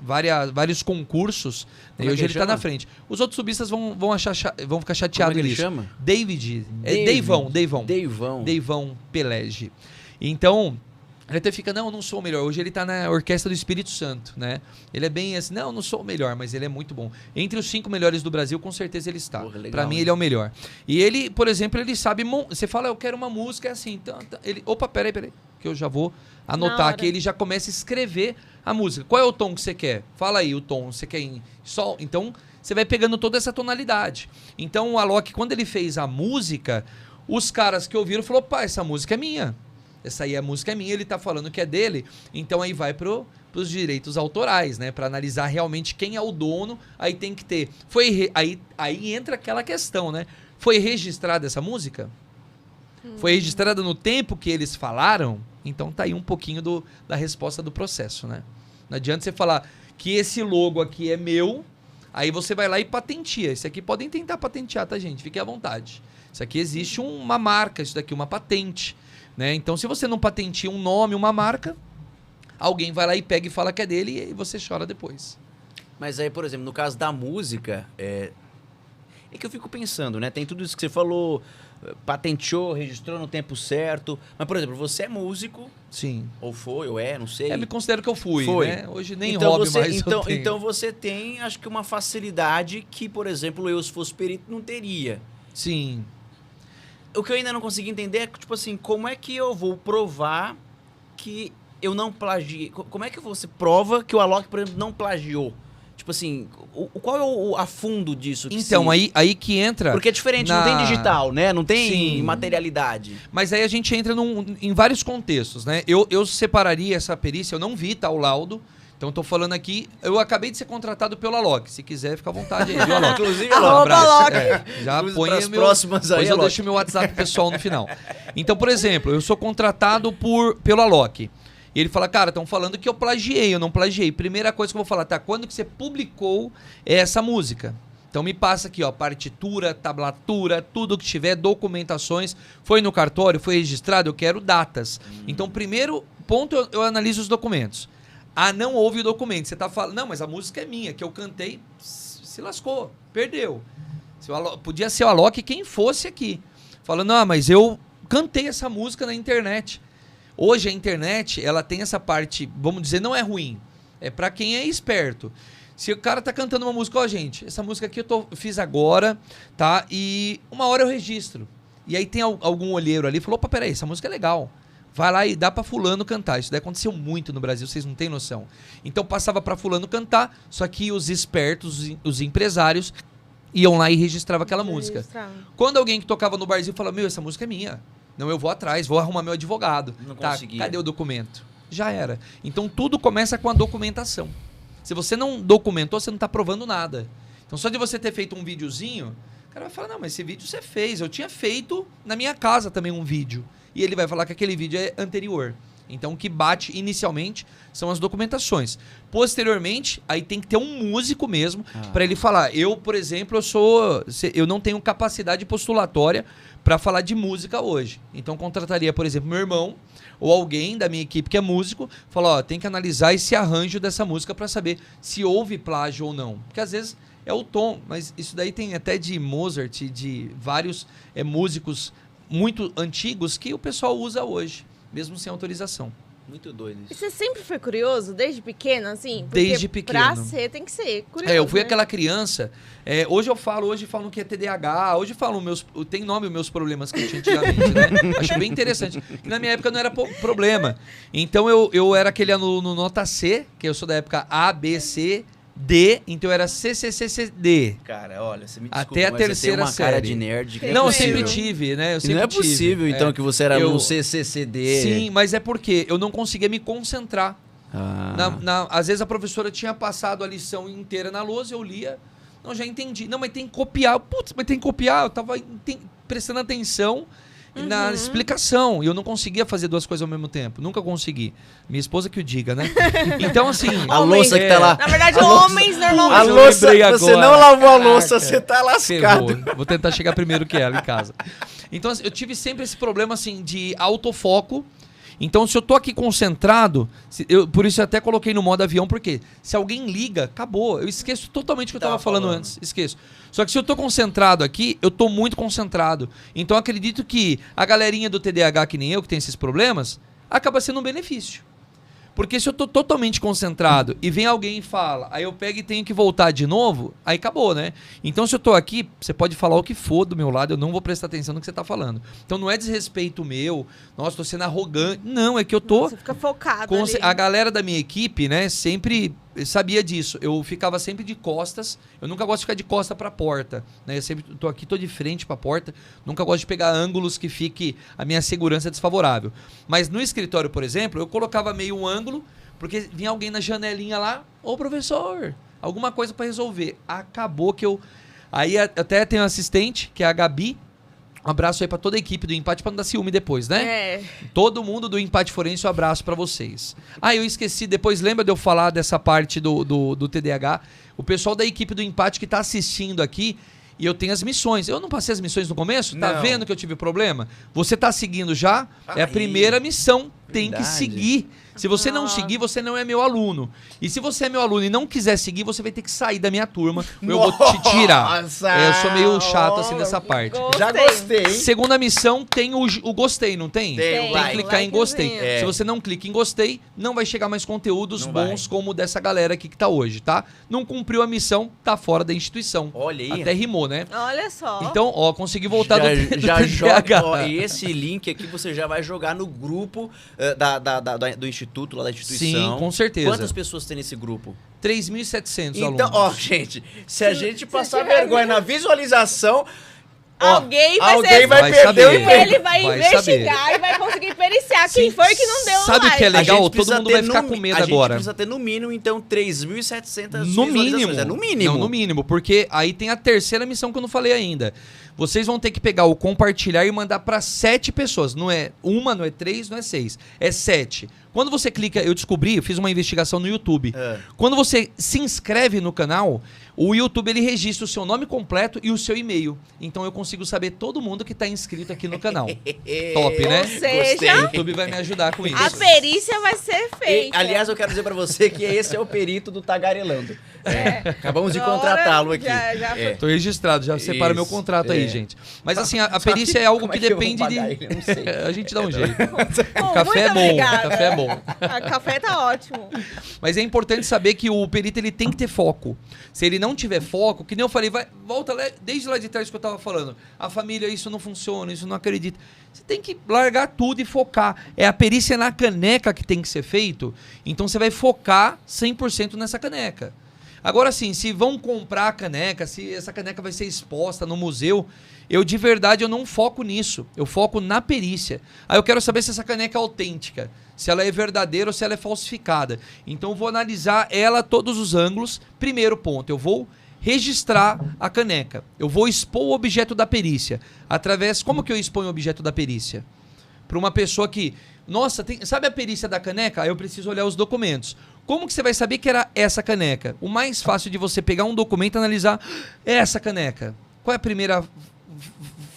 concursos, né, e hoje ele tá na frente. Os outros tubistas vão ficar chateados Como nisso. ele chama? David. Deivão Pelege. Então, ele até fica, não sou o melhor. Hoje ele tá na Orquestra do Espírito Santo, né? Ele é bem assim, não sou o melhor, mas ele é muito bom. Entre os 5 melhores do Brasil, com certeza ele está. Pra mim, ele é o melhor. E ele, por exemplo, ele sabe... Você fala, eu quero uma música, é assim. Então, ele... Opa, peraí. que eu já vou Na anotar hora. aqui. Ele já começa a escrever a música. Qual é o tom que você quer? Fala aí o tom. Você quer em sol? Então, você vai pegando toda essa tonalidade. Então, o Alok, quando ele fez a música, os caras que ouviram falaram, pá, essa música é minha. Essa aí a música é minha, ele tá falando que é dele. Então, aí vai pros direitos autorais, né? Pra analisar realmente quem é o dono. Aí tem que ter... Aí entra aquela questão, né? Foi registrada essa música? Foi registrada no tempo que eles falaram? Então tá aí um pouquinho da resposta do processo, né? Não adianta você falar que esse logo aqui é meu, aí você vai lá e patenteia. Isso aqui podem tentar patentear, tá, gente? Fique à vontade. Isso aqui existe uma marca, isso daqui uma patente, né? Então se você não patenteia um nome, uma marca, alguém vai lá e pega e fala que é dele e você chora depois. Mas aí, por exemplo, no caso da música, é que eu fico pensando, né? Tem tudo isso que você falou, patenteou, registrou no tempo certo. Mas, por exemplo, você é músico, Sim. ou foi, ou é, não sei. Me considero que eu fui, Foi. né? Hoje nem então hobby você, mais eu tenho. então você tem, acho que uma facilidade que, por exemplo, eu, se fosse perito, não teria. Sim. O que eu ainda não consegui entender é, tipo assim, como é que eu vou provar que eu não plagiei? Como é que você prova que o Alok, por exemplo, não plagiou? Tipo assim, qual é o a fundo disso? Então, aí que entra... Porque é diferente, não tem digital, né? Não tem Sim. materialidade. Mas aí a gente entra em vários contextos, né? Eu separaria essa perícia, eu não vi, tá, o laudo. Então, tô falando aqui, eu acabei de ser contratado pelo Alok. Se quiser, fica à vontade aí, viu, Alok? Inclusive, Arroba Alok. Já Inclusive põe pras meu... próximas aí, Depois eu Alok. deixo meu WhatsApp pessoal no final. Então, por exemplo, eu sou contratado pelo Alok. E ele fala, cara, estão falando que eu plagiei, eu não plagiei. Primeira coisa que eu vou falar, tá, quando que você publicou essa música? Então me passa aqui, ó, partitura, tablatura, tudo que tiver, documentações. Foi no cartório, foi registrado, eu quero datas. Então, primeiro ponto, eu analiso os documentos. Ah, não houve o documento. Você tá falando, não, mas a música é minha, que eu cantei, se lascou, perdeu. Podia ser o Alok quem fosse aqui. Falando, não, mas eu cantei essa música na internet. Hoje a internet, ela tem essa parte, vamos dizer, não é ruim. É pra quem é esperto. Se o cara tá cantando uma música, ó, gente, essa música aqui eu fiz agora, tá? E uma hora eu registro. E aí tem algum olheiro ali, falou, opa, peraí, essa música é legal. Vai lá e dá pra fulano cantar. Isso daí aconteceu muito no Brasil, vocês não têm noção. Então passava pra fulano cantar, só que os espertos, os empresários, iam lá e registravam aquela música. Quando alguém que tocava no barzinho falava, meu, essa música é minha. Não, eu vou atrás, vou arrumar meu advogado. Não tá, conseguia. cadê o documento? Já era. Então tudo começa com a documentação. Se você não documentou, você não está provando nada. Então só de você ter feito um videozinho, o cara vai falar, não, mas esse vídeo você fez. Eu tinha feito na minha casa também um vídeo. E ele vai falar que aquele vídeo é anterior. Então o que bate inicialmente são as documentações. Posteriormente, aí tem que ter um músico mesmo para ele falar. Eu, por exemplo, eu não tenho capacidade postulatória para falar de música hoje. Então contrataria, por exemplo, meu irmão ou alguém da minha equipe que é músico, falar, ó, tem que analisar esse arranjo dessa música para saber se houve plágio ou não. Porque às vezes é o tom, mas isso daí tem até de Mozart, de vários músicos muito antigos que o pessoal usa hoje, mesmo sem autorização. Muito doido E isso. você sempre foi curioso, desde pequeno, assim? Porque Desde pequeno. Pra ser, tem que ser curioso, Eu fui né? aquela criança. Hoje falam que é TDAH, hoje falam tem nome os meus problemas que eu tinha antigamente, né? Acho bem interessante. Que na minha época não era problema. Então eu era aquele aluno nota C, que eu sou da época A, B, C, D, então eu era CCCCD. Cara, olha, você me desculpa, Até a mas você terceira tem uma cara série. de nerd. Que Não, eu é sempre possível. tive, né? Eu E sempre não é tive. possível, então, que você era no CCCD. Sim, mas é porque eu não conseguia me concentrar. Ah. Às vezes a professora tinha passado a lição inteira na lousa, eu lia, não, já entendi. Não, mas tem que copiar. Putz, mas tem que copiar. Eu tava prestando atenção na explicação. E eu não conseguia fazer duas coisas ao mesmo tempo. Nunca consegui. Minha esposa que o diga, né? Então, assim... A louça que tá lá. Na verdade, A louça- homens A normalmente... Eu louça, lembrei você agora. não lavou a louça, Caraca. você tá lascado. Ferrou. Vou tentar chegar primeiro que ela em casa. Então, assim, eu tive sempre esse problema, assim, de autofoco. Então, se eu tô aqui concentrado, por isso eu até coloquei no modo avião, porque se alguém liga, acabou. Eu esqueço totalmente o que eu tava falando antes. Esqueço. Só que se eu tô concentrado aqui, eu tô muito concentrado. Então, acredito que a galerinha do TDAH, que nem eu, que tem esses problemas, acaba sendo um benefício. Porque se eu tô totalmente concentrado e vem alguém e fala, aí eu pego e tenho que voltar de novo, aí acabou, né? Então se eu tô aqui, você pode falar o que for do meu lado, eu não vou prestar atenção no que você tá falando. Então não é desrespeito meu, nossa, tô sendo arrogante. Não, é que eu tô... Você fica focado ali. A galera da minha equipe, né, sempre sabia disso. Eu ficava sempre de costas. Eu nunca gosto de ficar de costa pra porta, né? Eu sempre tô aqui, tô de frente pra porta. Nunca gosto de pegar ângulos que fique a minha segurança desfavorável. Mas no escritório, por exemplo, eu colocava meio um ângulo, porque vinha alguém na janelinha lá, ô professor, alguma coisa pra resolver. Acabou que eu... Aí até tem um assistente, que é a Gabi. Um abraço aí pra toda a equipe do Empate, pra não dar ciúme depois, né? É. Todo mundo do Empate Forense, um abraço pra vocês. Ah, eu esqueci, depois lembra de eu falar dessa parte do TDAH? O pessoal da equipe do Empate que tá assistindo aqui, e eu tenho as missões. Eu não passei as missões no começo? Tá Não. vendo que eu tive problema? Você tá seguindo já? É a Aí. primeira missão. Tem que Verdade. seguir. Se você não seguir, você não é meu aluno. E se você é meu aluno e não quiser seguir, você vai ter que sair da minha turma. Ou eu vou te tirar. Nossa! Eu sou meio chato assim nessa parte. Gostei. Já gostei, hein? Segunda missão tem o gostei, não tem? Tem, Tem like. que clicar em gostei. Likezinho. É. Se você não clica em gostei, não vai chegar mais conteúdos Não bons vai. como dessa galera aqui que tá hoje, tá? Não cumpriu a missão, tá fora da instituição. Olha aí. Até rimou, né? Olha só. Então, ó, consegui voltar do já TDAH. joga, ó, e esse link aqui você já vai jogar no grupo do instituto, lá da instituição. Sim, com certeza. Quantas pessoas tem nesse grupo? 3.700 Então, alunos. ó, gente, se a gente passar tiver- vergonha na visualização, ó, Alguém vai alguém ser- vai Vai perder saber. o emprego. Ele vai Vai investigar e vai conseguir periciar quem foi que não deu um Sabe o que é like. legal? A gente Todo precisa mundo ter vai ficar no com mi- medo a gente agora. precisa ter no mínimo, então, 3.700 No mínimo. visualizações. É no mínimo. Não, no mínimo, porque aí tem a terceira missão que eu não falei ainda. Vocês vão ter que pegar o compartilhar e mandar para 7 pessoas. Não é uma, não é 3, não é 6. É 7. Quando você clica, eu descobri, eu fiz uma investigação no YouTube. É. Quando você se inscreve no canal, o YouTube ele registra o seu nome completo e o seu e-mail. Então eu consigo saber todo mundo que está inscrito aqui no canal. Top, né? Ou seja, O YouTube vai me ajudar com isso. a perícia vai ser E, feita. aliás, eu quero dizer pra você que esse é o perito do tagarelando. É, acabamos de Agora, contratá-lo aqui. já foi. É. Tô registrado, já separa Isso, meu contrato aí, é. gente. Mas assim, a Só perícia é algo como que que eu vou depende de... pagar ele? Eu não sei. A gente dá um jeito. Bom, Café é muito bom, obrigada. café é bom. A café tá ótimo. Mas é importante saber que o perito ele tem que ter foco. Se ele não tiver foco, que nem eu falei, volta lá, desde lá de trás que eu tava falando. A família, isso não funciona, isso não acredita. Você tem que largar tudo e focar. É a perícia na caneca que tem que ser feito. Então você vai focar 100% nessa caneca. Agora sim, se vão comprar a caneca, se essa caneca vai ser exposta no museu, eu de verdade eu não foco nisso. Eu foco na perícia. Aí eu quero saber se essa caneca é autêntica, se ela é verdadeira ou se ela é falsificada. Então eu vou analisar ela a todos os ângulos. Primeiro ponto, eu vou registrar a caneca. Eu vou expor o objeto da perícia. Como que eu exponho o objeto da perícia? Para uma pessoa que... Nossa, sabe a perícia da caneca? Aí eu preciso olhar os documentos. Como que você vai saber que era essa caneca? O mais fácil de você pegar um documento e analisar essa caneca. Qual é a primeira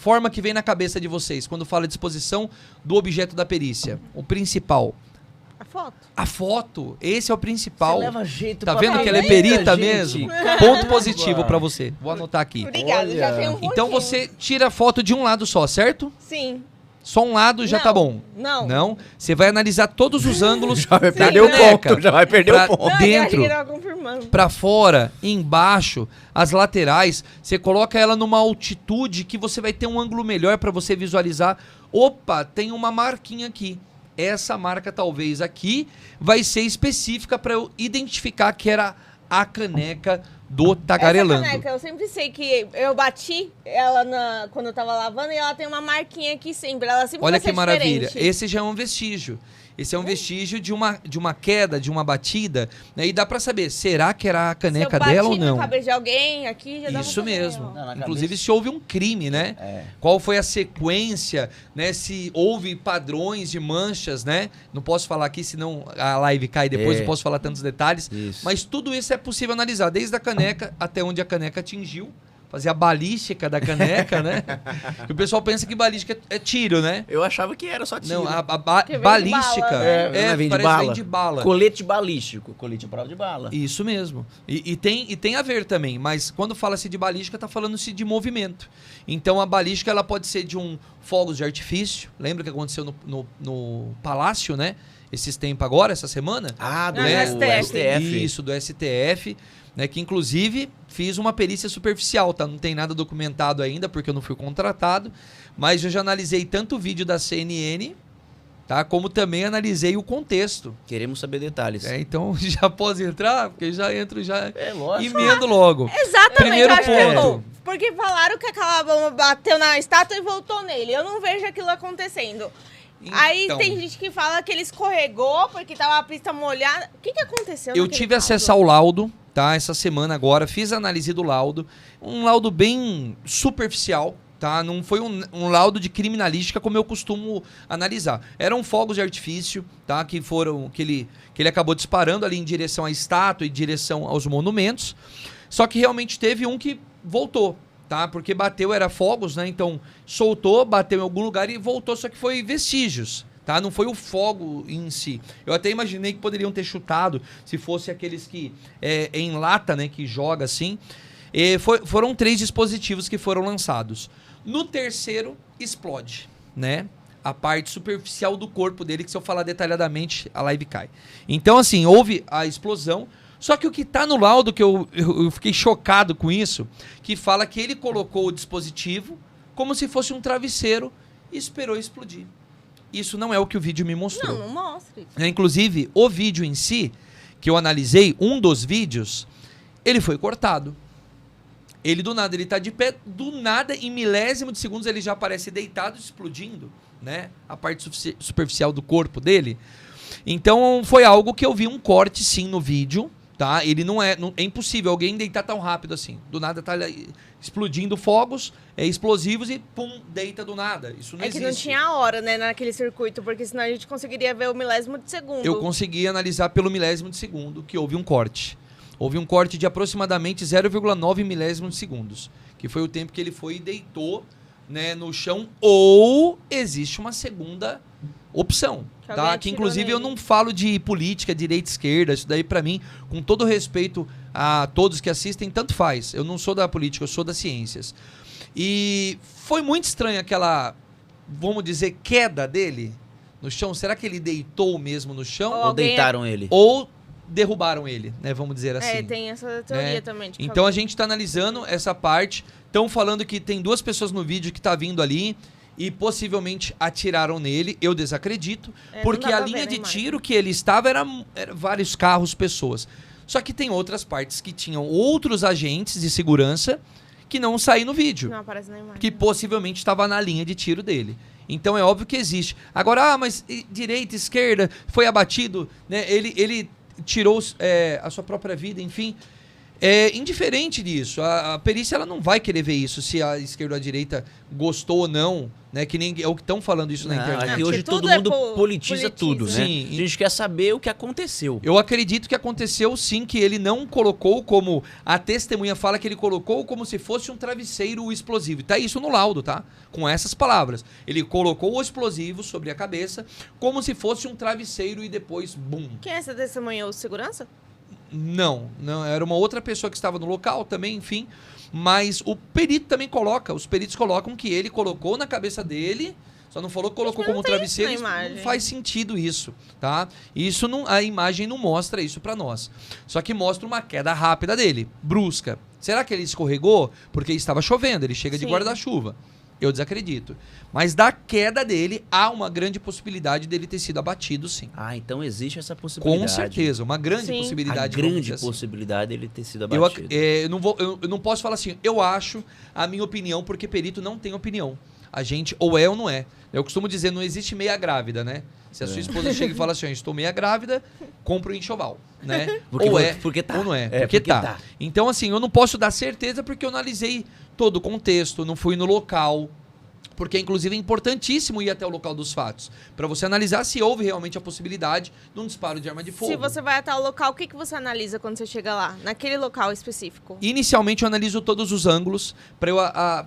forma que vem na cabeça de vocês quando fala de exposição do objeto da perícia? O principal. A foto. A foto. Esse é o principal. Você leva jeito Tá pra vendo que ela é perita, perita gente? mesmo? Caramba. Ponto positivo pra você. Vou anotar aqui. Obrigada, já Olha. tem um Então pontinho. você tira a foto de um lado só, certo? Sim. Só um lado já Não, tá bom. não. Não? Você vai analisar todos os ângulos Já vai da perder o caneca. ponto, já vai perder Pra- o ponto. Não, dentro. eu tava confirmando. Pra fora, embaixo, as laterais, você coloca ela numa altitude que você vai ter um ângulo melhor pra você visualizar. Opa, tem uma marquinha aqui. Essa marca talvez aqui vai ser específica pra eu identificar que era a caneca do tagarelando. Essa caneca, eu sempre sei que eu bati ela quando eu tava lavando e ela tem uma marquinha aqui sempre. Ela sempre Olha vai que ser maravilha. diferente. Esse já é um vestígio. Esse é um vestígio de uma queda, de uma batida, né? E dá pra saber, será que era a caneca Se eu dela ou bati não? na cabeça de alguém aqui, já dá pra Isso saber, mesmo. ó. Não, na Inclusive, cabeça. se houve um crime, né? É. Qual foi a sequência, né? Se houve padrões de manchas, né? Não posso falar aqui, senão a live cai depois, É. não posso falar tantos detalhes. Isso. Mas tudo isso é possível analisar, desde a caneca até onde a caneca atingiu. Fazer a balística da caneca, né? E o pessoal pensa que balística é tiro, né? Eu achava que era só tiro. Não, a Porque vem de balística bala, né? Não vem de parece bala? vem de bala. Colete balístico. Colete prova de bala. Isso mesmo. E tem a ver também, mas quando fala-se de balística, tá falando-se de movimento. Então a balística ela pode ser de fogos de artifício. Lembra que aconteceu no Palácio, né? esses tempos agora, essa semana. Ah, do Ah, do STF. Isso, do STF, né, que inclusive fiz uma perícia superficial, tá? Não tem nada documentado ainda, porque eu não fui contratado, mas eu já analisei tanto o vídeo da CNN, tá? Como também analisei o contexto. Queremos saber detalhes. Então já posso entrar? Porque já entro, já Lógico. emendo logo. Exatamente, Primeiro eu acho que é ponto. bom. Porque falaram que aquela bomba bateu na estátua e voltou nele. Eu não vejo aquilo acontecendo. Aí Então, tem gente que fala que ele escorregou porque tava a pista molhada. O que aconteceu? eu naquele tive acesso ao laudo, tá? Essa semana agora, fiz a análise do laudo. Um laudo bem superficial, tá? Não foi um laudo de criminalística como eu costumo analisar. Eram fogos de artifício, tá? Que ele acabou disparando ali em direção à estátua e em direção aos monumentos. Só que realmente teve um que voltou, tá? Porque bateu, era fogos, né? Então soltou, bateu em algum lugar e voltou, só que foi vestígios, tá? Não foi o fogo em si. Eu até imaginei que poderiam ter chutado, se fosse aqueles que em lata, né? Que joga assim. Foram 3 dispositivos que foram lançados. No terceiro, explode, né? A parte superficial do corpo dele, que se eu falar detalhadamente, a live cai. Então, assim, houve a explosão. Só que o que tá no laudo, que eu fiquei chocado com isso, que fala que ele colocou o dispositivo como se fosse um travesseiro e esperou explodir. Isso não é o que o vídeo me mostrou. Não mostra isso. Inclusive, o vídeo em si, que eu analisei, um dos vídeos, ele foi cortado. Ele do nada, ele tá de pé, do nada, em milésimo de segundos, ele já aparece deitado, explodindo, né? A parte superficial do corpo dele. Então, foi algo que eu vi um corte, sim, no vídeo, tá? Ele é impossível alguém deitar tão rápido assim. Do nada tá explodindo fogos, explosivos e pum, deita do nada. Isso não existe. É que não tinha hora, né, naquele circuito, porque senão a gente conseguiria ver o milésimo de segundo. Eu consegui analisar pelo milésimo de segundo que houve um corte. Houve um corte de aproximadamente 0,9 milésimos de segundos, que foi o tempo que ele foi e deitou, né, no chão, ou existe uma segunda opção, tá? Que inclusive eu não falo de política, direita, esquerda, isso daí pra mim, com todo respeito a todos que assistem, tanto faz. Eu não sou da política, eu sou das ciências. E foi muito estranho aquela, vamos dizer, queda dele no chão. Será que ele deitou mesmo no chão? Ou deitaram ele? Ou derrubaram ele, né? Vamos dizer assim. Tem essa teoria também. Então a gente tá analisando essa parte. Estão falando que tem 2 pessoas no vídeo que tá vindo ali e possivelmente atiraram nele. Eu desacredito, porque a linha de tiro que ele estava era vários carros, pessoas. Só que tem outras partes que tinham outros agentes de segurança que não saíram no vídeo. Não aparece na imagem. Que possivelmente estava na linha de tiro dele. Então é óbvio que existe. Agora, mas direita, esquerda, foi abatido, né? Ele tirou a sua própria vida, enfim. É indiferente disso. A perícia ela não vai querer ver isso, se a esquerda ou a direita gostou ou não, né? Que nem é o que estão falando isso na internet. Aqui hoje todo mundo politiza tudo, né? Sim. A gente quer saber o que aconteceu. Eu acredito que aconteceu sim, que ele não colocou como a testemunha fala que ele colocou como se fosse um travesseiro explosivo. Tá isso no laudo, tá? Com essas palavras. Ele colocou o explosivo sobre a cabeça como se fosse um travesseiro e depois bum. Quem é essa testemunha? O segurança? Não, era uma outra pessoa que estava no local também, enfim. Mas o perito também coloca, os peritos colocam que ele colocou na cabeça dele, só não falou que colocou como travesseiro, isso não faz sentido isso, tá? Isso não, a imagem não mostra isso pra nós. Só que mostra uma queda rápida dele, brusca. Será que ele escorregou? Porque estava chovendo, ele chega de guarda-chuva. Eu desacredito. Mas da queda dele, há uma grande possibilidade dele ter sido abatido, sim. Ah, então existe essa possibilidade. Com certeza, uma grande possibilidade. A grande possibilidade dele ter sido abatido. Eu não posso falar assim, eu acho a minha opinião, porque perito não tem opinião. A gente ou é ou não é. Eu costumo dizer, não existe meia grávida, né? Se a sua esposa chega e fala assim, estou meia grávida, compra o enxoval, né? Porque tá. Ou não é, porque tá. Então, assim, eu não posso dar certeza porque eu analisei todo o contexto, não fui no local, porque inclusive é importantíssimo ir até o local dos fatos, para você analisar se houve realmente a possibilidade de um disparo de arma de fogo. Se você vai até o local, o que você analisa quando você chega lá, naquele local específico? Inicialmente eu analiso todos os ângulos para eu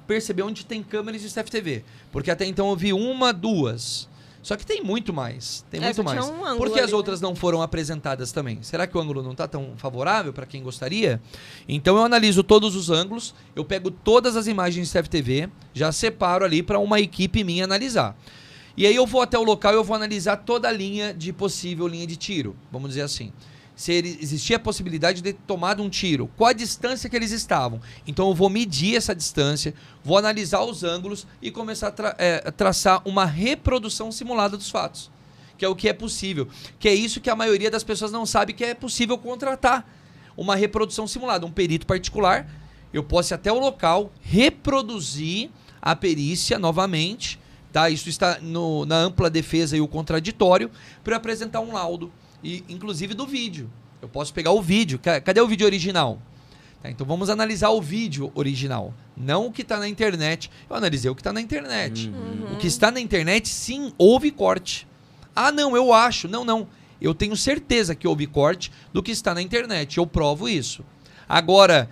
perceber onde tem câmeras de CFTV, porque até então eu vi 1, 2. Só que tem muito mais. Tem muito mais. Por que as outras não foram apresentadas também? Será que o ângulo não está tão favorável para quem gostaria? Então eu analiso todos os ângulos, eu pego todas as imagens de CFTV, já separo ali para uma equipe minha analisar. E aí eu vou até o local e eu vou analisar toda a linha de possível linha de tiro, vamos dizer assim. Se existia a possibilidade de ter tomado um tiro, qual a distância que eles estavam. Então eu vou medir essa distância, vou analisar os ângulos e começar a traçar uma reprodução simulada dos fatos, que é o que é possível, que é isso que a maioria das pessoas não sabe que é possível contratar. Uma reprodução simulada, um perito particular, eu posso ir até o local, reproduzir a perícia novamente, tá? Isso está na ampla defesa e o contraditório, para apresentar um laudo. E, inclusive do vídeo. Eu posso pegar o vídeo. Cadê o vídeo original? Tá, então vamos analisar o vídeo original. Não o que está na internet. Eu analisei o que está na internet. Uhum. O que está na internet, sim, houve corte. Ah, não, eu acho. Não. Eu tenho certeza que houve corte do que está na internet. Eu provo isso. Agora,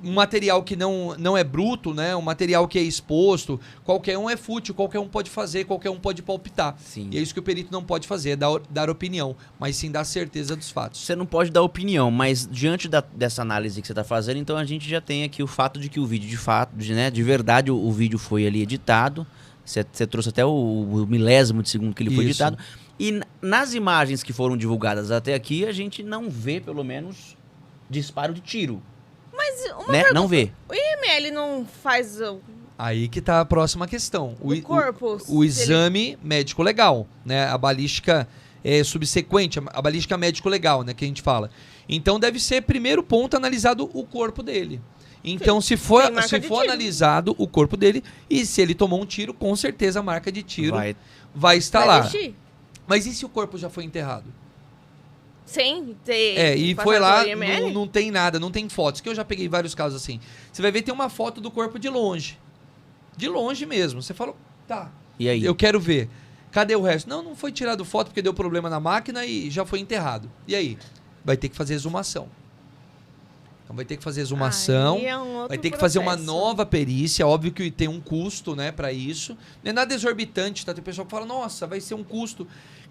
um material que não é bruto, né? Um material que é exposto, qualquer um é fútil, qualquer um pode fazer, qualquer um pode palpitar. Sim. E é isso que o perito não pode fazer, é dar opinião, mas sim dar certeza dos fatos. Você não pode dar opinião, mas diante dessa análise que você está fazendo, então a gente já tem aqui o fato de que o vídeo, de fato, de verdade, o vídeo foi ali editado. Você trouxe até o milésimo de segundo que ele foi editado. E nas imagens que foram divulgadas até aqui, a gente não vê, pelo menos, disparo de tiro. Mas uma Né? pergunta, Não vê. o IML não faz Aí que tá a próxima questão. o corpo? O exame médico legal, né? A balística subsequente, a balística médico legal, né? Que a gente fala. Então deve ser, primeiro ponto, analisado o corpo dele. Então, se for analisado o corpo dele, e se ele tomou um tiro, com certeza a marca de tiro vai estar lá. Existir. Mas e se o corpo já foi enterrado? Sem ter. E foi lá, não tem nada, não tem fotos, que eu já peguei vários casos assim. Você vai ver, tem uma foto do corpo de longe. De longe mesmo. Você falou, tá. E aí? Eu quero ver. Cadê o resto? Não foi tirado foto porque deu problema na máquina e já foi enterrado. E aí? Vai ter que fazer exumação. Então vai ter que fazer exumação, vai ter que fazer uma nova perícia, óbvio que tem um custo, né, para isso. Não é nada exorbitante, tá? Tem pessoal que fala, nossa, vai ser um custo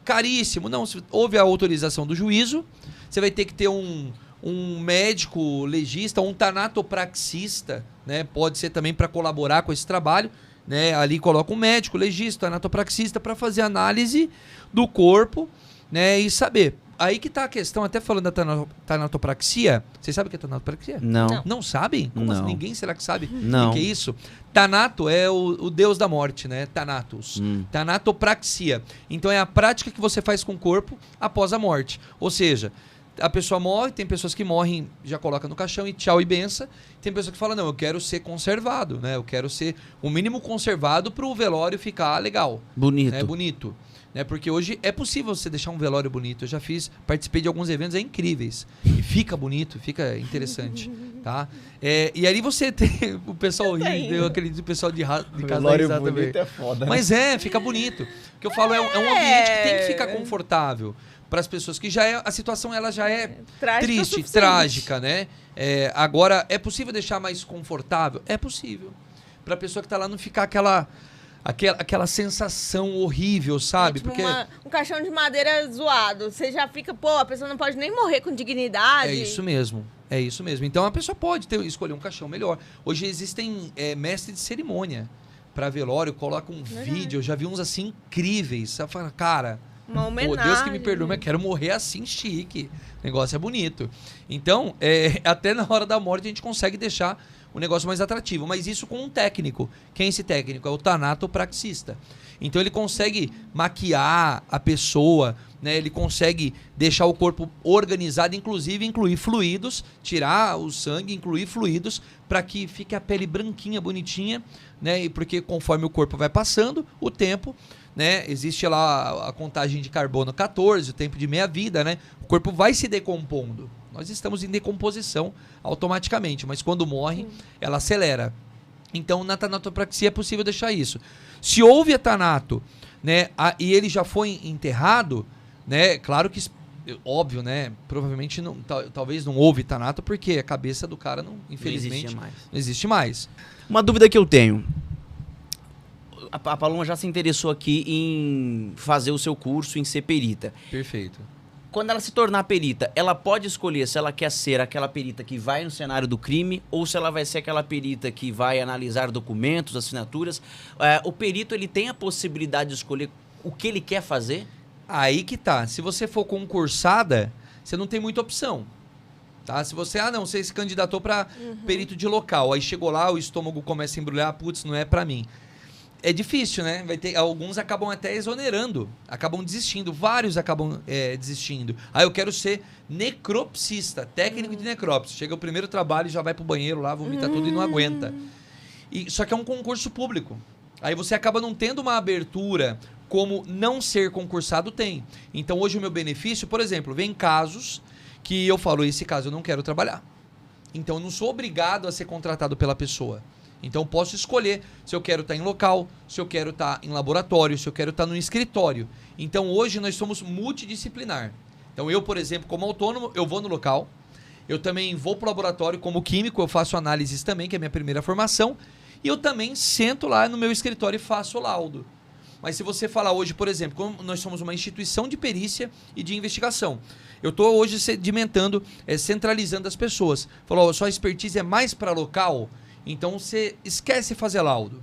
caríssimo. Não, se houve a autorização do juízo, você vai ter que ter um médico legista, um tanatopraxista, né? Pode ser também para colaborar com esse trabalho, né? Ali coloca um médico legista, tanatopraxista para fazer análise do corpo, né? E saber. Aí que tá a questão, até falando da tanatopraxia. Vocês sabem o que é tanatopraxia? Não. Não sabem? Como assim? Não. Ninguém será que sabe Não. o que é isso? Tanato é o deus da morte, né? Thanatos. Tanatopraxia. Então é a prática que você faz com o corpo após a morte. Ou seja, a pessoa morre, tem pessoas que morrem, já coloca no caixão e tchau e benção. Tem pessoas que falam, não, eu quero ser conservado, né? Eu quero ser o mínimo conservado para o velório ficar legal. Bonito. Né? Bonito. Né? Porque hoje é possível você deixar um velório bonito. Eu já participei de alguns eventos incríveis. E fica bonito, fica interessante. Tá? E ali você tem. O pessoal ri, eu acredito que o pessoal de casa também. É foda, mas fica bonito. O que eu falo é um ambiente que tem que ficar confortável para as pessoas, que a situação ela já é triste, trágica, né? Agora, é possível deixar mais confortável? É possível. Para a pessoa que está lá não ficar aquela sensação horrível, sabe? Tipo porque um caixão de madeira zoado. Você já fica, a pessoa não pode nem morrer com dignidade. É isso mesmo. Então a pessoa pode escolher um caixão melhor. Hoje existem mestres de cerimônia para velório, colocam um vídeo. Eu já vi uns assim incríveis. Você fala, cara, uma homenagem. Deus que me perdoe, mas quero morrer assim chique. O negócio é bonito. Então, até na hora da morte a gente consegue deixar o negócio mais atrativo, mas isso com um técnico. Quem é esse técnico? É o tanatopraxista. Então ele consegue maquiar a pessoa, né? Ele consegue deixar o corpo organizado, inclusive incluir fluidos, tirar o sangue, incluir fluidos, para que fique a pele branquinha, bonitinha, né? E porque conforme o corpo vai passando, o tempo, né? Existe lá a contagem de carbono 14, o tempo de meia-vida, né? O corpo vai se decompondo. Nós estamos em decomposição automaticamente, mas quando morre, ela acelera. Então, na tanatopraxia é possível deixar isso. Se houve a tanato, né, e ele já foi enterrado, né, claro que, óbvio, né, provavelmente talvez não houve tanato, porque a cabeça do cara, infelizmente, não existe mais. Uma dúvida que eu tenho. A Paloma já se interessou aqui em fazer o seu curso, em ser perita. Perfeito. Quando ela se tornar perita, ela pode escolher se ela quer ser aquela perita que vai no cenário do crime ou se ela vai ser aquela perita que vai analisar documentos, assinaturas. O perito, ele tem a possibilidade de escolher o que ele quer fazer? Aí que tá. Se você for concursada, você não tem muita opção. Tá? Se você, você se candidatou para perito de local, aí chegou lá, o estômago começa a embrulhar, putz, não é para mim. É difícil, né? Alguns acabam até exonerando, acabam desistindo, vários acabam desistindo. Eu quero ser necropsista, técnico de necrópsia. Chega o primeiro trabalho e já vai pro banheiro lá, vomita tudo e não aguenta. Só que é um concurso público. Aí você acaba não tendo uma abertura como não ser concursado tem. Então hoje o meu benefício, por exemplo, vem casos que eu falo, esse caso eu não quero trabalhar. Então eu não sou obrigado a ser contratado pela pessoa. Então eu posso escolher se eu quero estar em local, se eu quero estar em laboratório, se eu quero estar no escritório. Então hoje nós somos multidisciplinar. Então eu, por exemplo, como autônomo, eu vou no local, eu também vou para o laboratório como químico, eu faço análises também, que é a minha primeira formação, e eu também sento lá no meu escritório e faço o laudo. Mas se você falar hoje, por exemplo, como nós somos uma instituição de perícia e de investigação, eu estou hoje sedimentando, centralizando as pessoas. Falou, sua expertise é mais para local, então você esquece fazer laudo.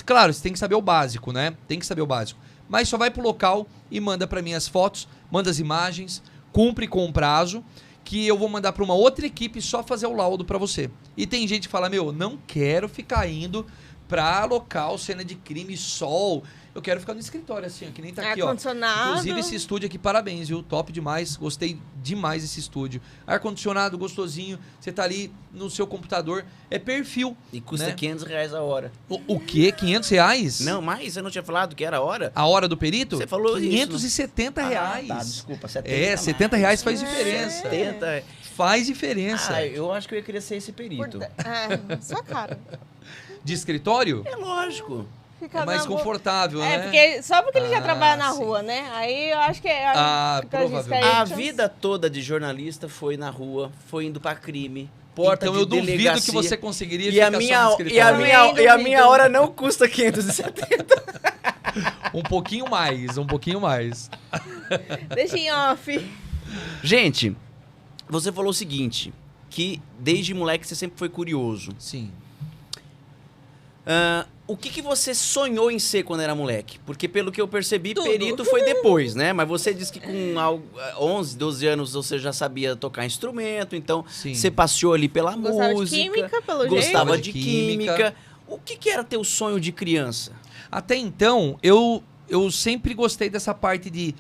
Claro, você tem que saber o básico, né? Tem que saber o básico. Mas só vai pro local e manda para mim as fotos, manda as imagens, cumpre com o prazo, que eu vou mandar para uma outra equipe só fazer o laudo para você. E tem gente que fala, não quero ficar indo para local, cena de crime, sol. Eu quero ficar no escritório, assim, que nem tá aqui, ó. Ar-condicionado. Inclusive, esse estúdio aqui, parabéns, viu? Top demais. Gostei demais desse estúdio. Ar-condicionado, gostosinho. Você tá ali no seu computador. É perfil. E custa né? R$500 a hora. O quê? R$500? Não, mas você não tinha falado que era a hora? A hora do perito? Você falou R$570. Tá, desculpa, 70. R$70 faz diferença. 70. Faz diferença. Eu acho que eu ia querer ser esse perito. Sua cara. De escritório? É lógico. É mais confortável, né? Só porque ele já trabalha na rua, né? Aí eu acho que provavelmente. A vida toda de jornalista foi na rua, foi indo pra crime, porta então de delegacia. Então eu duvido que você conseguiria ficar só no escritório. E a minha hora não custa 570. Um pouquinho mais. Deixa em off. Gente, você falou o seguinte, que desde moleque você sempre foi curioso. Sim. O que você sonhou em ser quando era moleque? Porque pelo que eu percebi, perito foi depois, né? Mas você disse que com 11, 12 anos você já sabia tocar instrumento, então você passeou ali pela música. Gostava de química, pelo jeito. Gostava de química. O que era teu sonho de criança? Até então, eu sempre gostei dessa parte de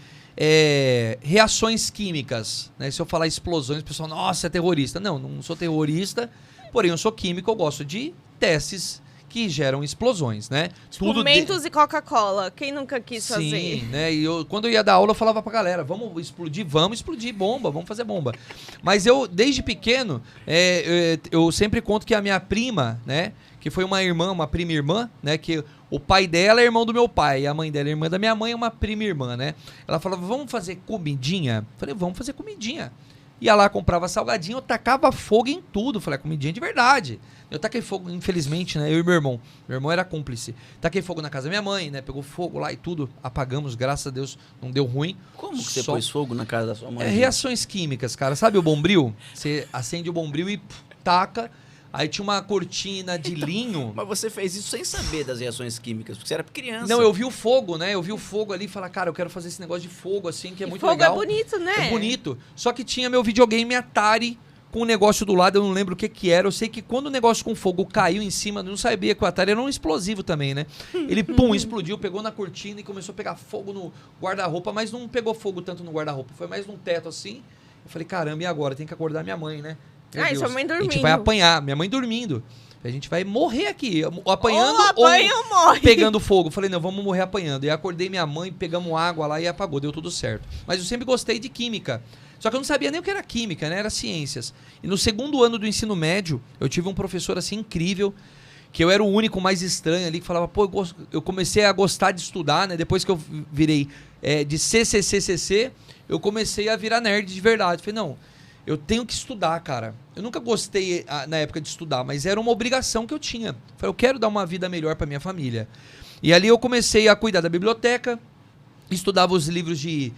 reações químicas. Né? Se eu falar explosões, o pessoal, nossa, é terrorista. Não sou terrorista, porém eu sou químico, eu gosto de testes que geram explosões, né? Tipo, Mentos e Coca-Cola. Quem nunca quis fazer? Sim, né? E quando eu ia dar aula, eu falava pra galera, vamos explodir bomba, vamos fazer bomba. Mas eu, desde pequeno, eu sempre conto que a minha prima, né? Que foi uma prima irmã, né? Que o pai dela é irmão do meu pai, a mãe dela é irmã da minha mãe, é uma prima irmã, né? Ela falava, vamos fazer comidinha? Eu falei, vamos fazer comidinha. Ia lá, comprava salgadinho, eu tacava fogo em tudo. Falei, comidinha de verdade. Eu taquei fogo, infelizmente, né? Eu e meu irmão. Meu irmão era cúmplice. Taquei fogo na casa da minha mãe, né? Pegou fogo lá e tudo. Apagamos, graças a Deus, não deu ruim. Como que você pôs fogo na casa da sua mãe? Reações químicas, cara. Sabe o bombril? Você acende o bombril e taca. Aí tinha uma cortina de linho. Mas você fez isso sem saber das reações químicas, porque você era criança. Não, eu vi o fogo, né? Eu vi o fogo ali e falei, cara, eu quero fazer esse negócio de fogo, assim, que é muito fogo legal. Fogo é bonito, né? É bonito. Só que tinha meu videogame Atari com um negócio do lado, eu não lembro o que era. Eu sei que quando o negócio com fogo caiu em cima, eu não sabia que o Atari era um explosivo também, né? Ele, explodiu, pegou na cortina e começou a pegar fogo no guarda-roupa, mas não pegou fogo tanto no guarda-roupa, foi mais num teto assim. Eu falei, caramba, e agora? Tem que acordar minha mãe, né? E sua mãe dormindo. A gente vai apanhar, minha mãe dormindo. A gente vai morrer aqui, apanhando ou morre. Pegando fogo. Falei, não, vamos morrer apanhando. E acordei minha mãe, pegamos água lá e apagou, deu tudo certo. Mas eu sempre gostei de química. Só que eu não sabia nem o que era química, né? Era ciências. E no segundo ano do ensino médio, eu tive um professor assim incrível, que eu era o único mais estranho ali, que falava, pô, eu comecei a gostar de estudar, né? Depois que eu virei de CCCCC, eu comecei a virar nerd de verdade. Falei, não, eu tenho que estudar, cara. Eu nunca gostei na época de estudar, mas era uma obrigação que eu tinha. Falei, eu quero dar uma vida melhor pra minha família. E ali eu comecei a cuidar da biblioteca. estudava os livros de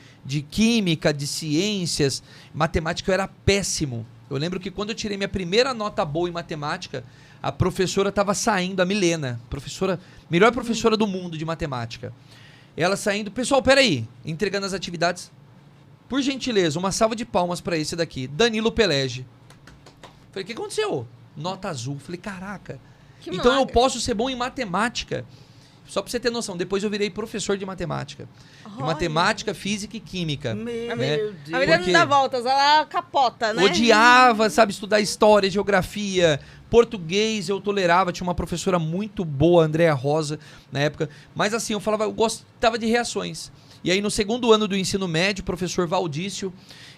química, de ciências, matemática eu era péssimo. Eu lembro que quando eu tirei minha primeira nota boa em matemática, a professora estava saindo, a Milena, melhor professora do mundo de matemática. Ela saindo, pessoal, peraí, entregando as atividades. Por gentileza, uma salva de palmas para esse daqui, Danilo Pelege. Falei, o que aconteceu? Nota azul. Falei, caraca. Que Então eu milagre. posso ser bom em matemática. Só pra você ter noção, depois eu virei professor de matemática. De Olha. matemática, física e química. Meu né? Deus. A vida Porque- não dá voltas, ela capota, né? Odiava, sabe, estudar história, geografia, português eu tolerava. Tinha uma professora muito boa, Andréa Rosa, na época. Mas assim, eu falava, eu gostava de reações. E aí no segundo ano do ensino médio, o professor Valdício,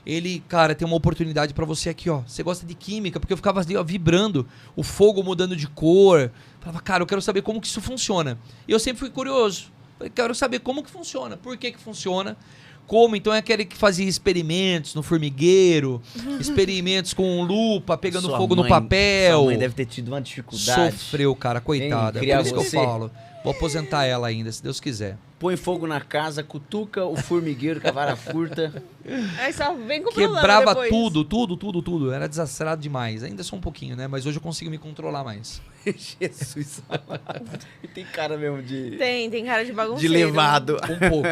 ele, cara, tem uma oportunidade pra você aqui, ó. Você gosta de química? Porque eu ficava ali, ó, vibrando, o fogo mudando de cor. Falava, cara, eu quero saber como que isso funciona. E eu sempre fui curioso. Falei, quero saber como que funciona, por que que funciona, como. Então é aquele que fazia experimentos no formigueiro, experimentos com lupa, pegando Sua fogo no mãe- papel. Sua mãe deve ter tido uma dificuldade. Sofreu, cara, coitada. criar Por isso que eu você. falo. Vou aposentar ela ainda, se Deus quiser. Põe fogo na casa, cutuca o formigueiro com a vara curta. Aí só vem com problema Quebrava depois. tudo. Era desastrado demais. Ainda sou um pouquinho, né? Mas hoje eu consigo me controlar mais. Jesus amado. E tem cara mesmo de Tem cara de bagunceiro. levado. Um pouco.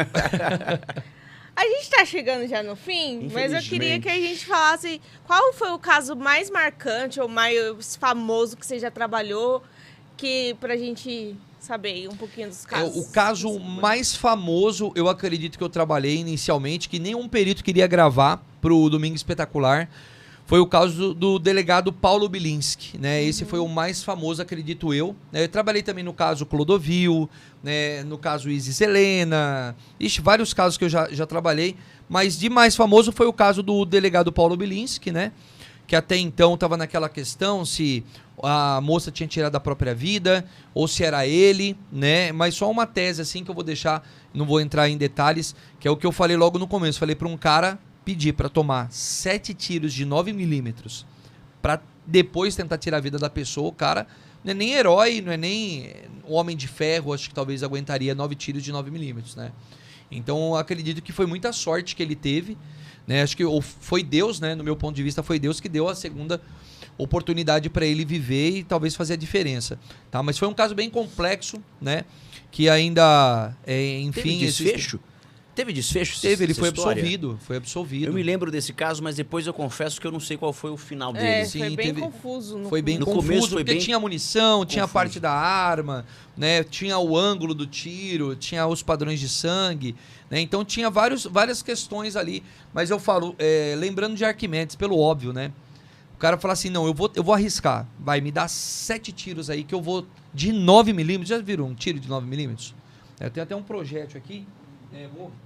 A gente tá chegando já no fim, mas eu queria Infelizmente. que a gente falasse qual foi o caso mais marcante ou mais famoso que você já trabalhou, que pra gente saber um pouquinho dos casos. O caso mais famoso, eu acredito que eu trabalhei inicialmente, que nenhum perito queria gravar pro Domingo Espetacular, foi o caso do delegado Paulo Bilinski, né? Esse foi o mais famoso, acredito eu. Eu trabalhei também no caso Clodovil, né? No caso Isis Helena, ixi, vários casos que eu já trabalhei, mas de mais famoso foi o caso do delegado Paulo Bilinski, né? Que até então estava naquela questão se a moça tinha tirado a própria vida ou se era ele, né? Mas só uma tese assim que eu vou deixar, não vou entrar em detalhes, que é o que eu falei logo no começo. Falei para um cara pedir para tomar 7 tiros de 9mm para depois tentar tirar a vida da pessoa. O cara não é nem herói, não é nem um homem de ferro, acho que talvez aguentaria 9 tiros de 9mm, né? Então eu acredito que foi muita sorte que ele teve, né? Acho que ou foi Deus, né? No meu ponto de vista, foi Deus que deu a segunda oportunidade para ele viver e talvez fazer a diferença, tá? Mas foi um caso bem complexo, né? Que ainda, enfim... Teve desfecho? Teve desfecho? Teve, ele essa foi história? absolvido. Eu me lembro desse caso, mas depois eu confesso que eu não sei qual foi o final dele. É, Sim, foi bem teve- confuso. Foi bem No confuso, começo foi porque bem tinha munição, tinha a confuso. parte da arma, né? Tinha o ângulo do tiro, tinha os padrões de sangue, né? Então tinha várias questões ali. Mas eu falo, lembrando de Arquimedes, pelo óbvio, né? O cara fala assim, não, eu vou arriscar. Vai, me dá 7 tiros aí que eu vou de 9mm. Já viram um tiro de 9mm? Tem até um projétil aqui.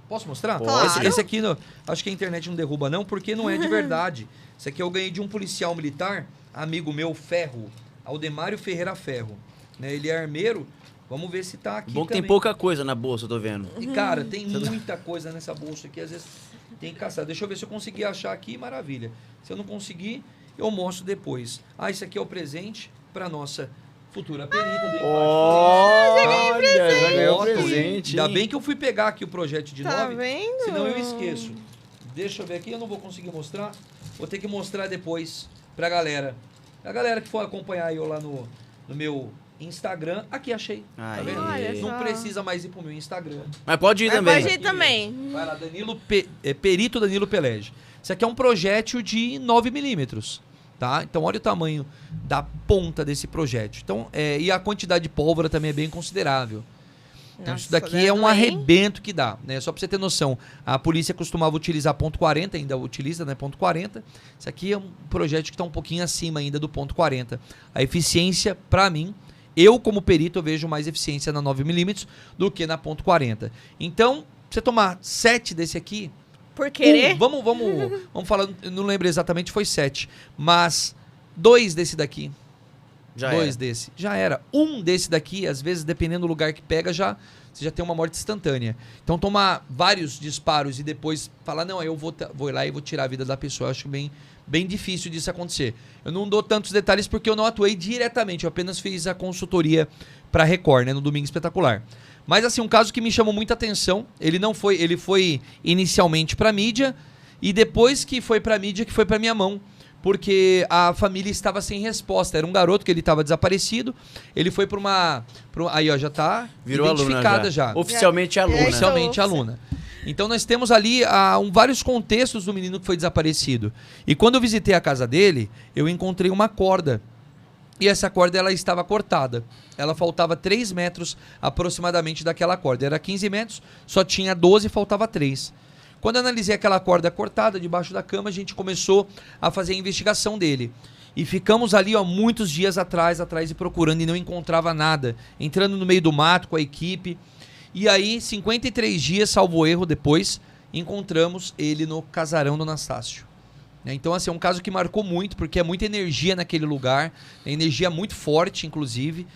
Posso mostrar? Claro. Esse aqui, acho que a internet não derruba não, porque não é de verdade. Esse aqui eu ganhei de um policial militar, amigo meu, Ferro, Aldemário Ferreira Ferro. Né? Ele é armeiro. Vamos ver se tá aqui Bom que também. tem pouca coisa na bolsa, eu tô vendo. E, cara, tem muita coisa nessa bolsa aqui, às vezes tem que caçar. Deixa eu ver se eu conseguir achar aqui, maravilha. Se eu não conseguir, eu mostro depois. Esse aqui é o presente para nossa futura perita do Olha, já ganhou Foto. presente. Ainda hein? bem que eu fui pegar aqui o projeto de Tá 9, vendo? senão eu esqueço. Deixa eu ver aqui, eu não vou conseguir mostrar. Vou ter que mostrar depois pra galera. A galera que for acompanhar eu lá no meu Instagram. Aqui, achei. Tá Aí. vendo? Olha Não só. precisa mais ir pro meu Instagram. Mas pode ir Mas também. pode ir também. Vai lá, Perito Danilo Pelege. Isso aqui é um projétil de 9mm, tá? Então olha o tamanho da ponta desse projétil. Então, e a quantidade de pólvora também é bem considerável. Então Nossa, isso daqui deve é um doer, hein? arrebento que dá, né? Só pra você ter noção, a polícia costumava utilizar .40, ainda utiliza, né? .40. Isso aqui é um projétil que tá um pouquinho acima ainda do .40. A eficiência, pra mim, eu como perito, eu vejo mais eficiência na 9mm do que na .40. Então, você tomar 7 desse aqui... Por querer? Vamos falar, eu não lembro exatamente, foi 7. Mas 2 desse daqui, 2 desse. Já era. Um desse daqui, às vezes, dependendo do lugar que pega, você já tem uma morte instantânea. Então, tomar vários disparos e depois falar, não, eu vou ir lá e vou tirar a vida da pessoa, eu acho bem difícil disso acontecer. Eu não dou tantos detalhes porque eu não atuei diretamente, eu apenas fiz a consultoria pra Record, né, no Domingo Espetacular. Mas, assim, um caso que me chamou muita atenção, ele foi inicialmente pra mídia e depois que foi pra mídia, que foi pra minha mão. Porque a família estava sem resposta. Era um garoto que ele estava desaparecido. Ele foi para aí, ó, já está identificada já. Oficialmente aluna. Oficialmente aluna. Então nós temos ali vários contextos do menino que foi desaparecido. E quando eu visitei a casa dele, eu encontrei uma corda. E essa corda ela estava cortada. Ela faltava 3 metros aproximadamente daquela corda. Era 15 metros, só tinha 12 e faltava 3. Quando eu analisei aquela corda cortada debaixo da cama, a gente começou a fazer a investigação dele. E ficamos ali, ó, muitos dias atrás e procurando e não encontrava nada. Entrando no meio do mato com a equipe. E aí, 53 dias, salvo erro, depois, encontramos ele no casarão do Anastácio. Então, assim, é um caso que marcou muito, porque é muita energia naquele lugar. Energia muito forte, inclusive.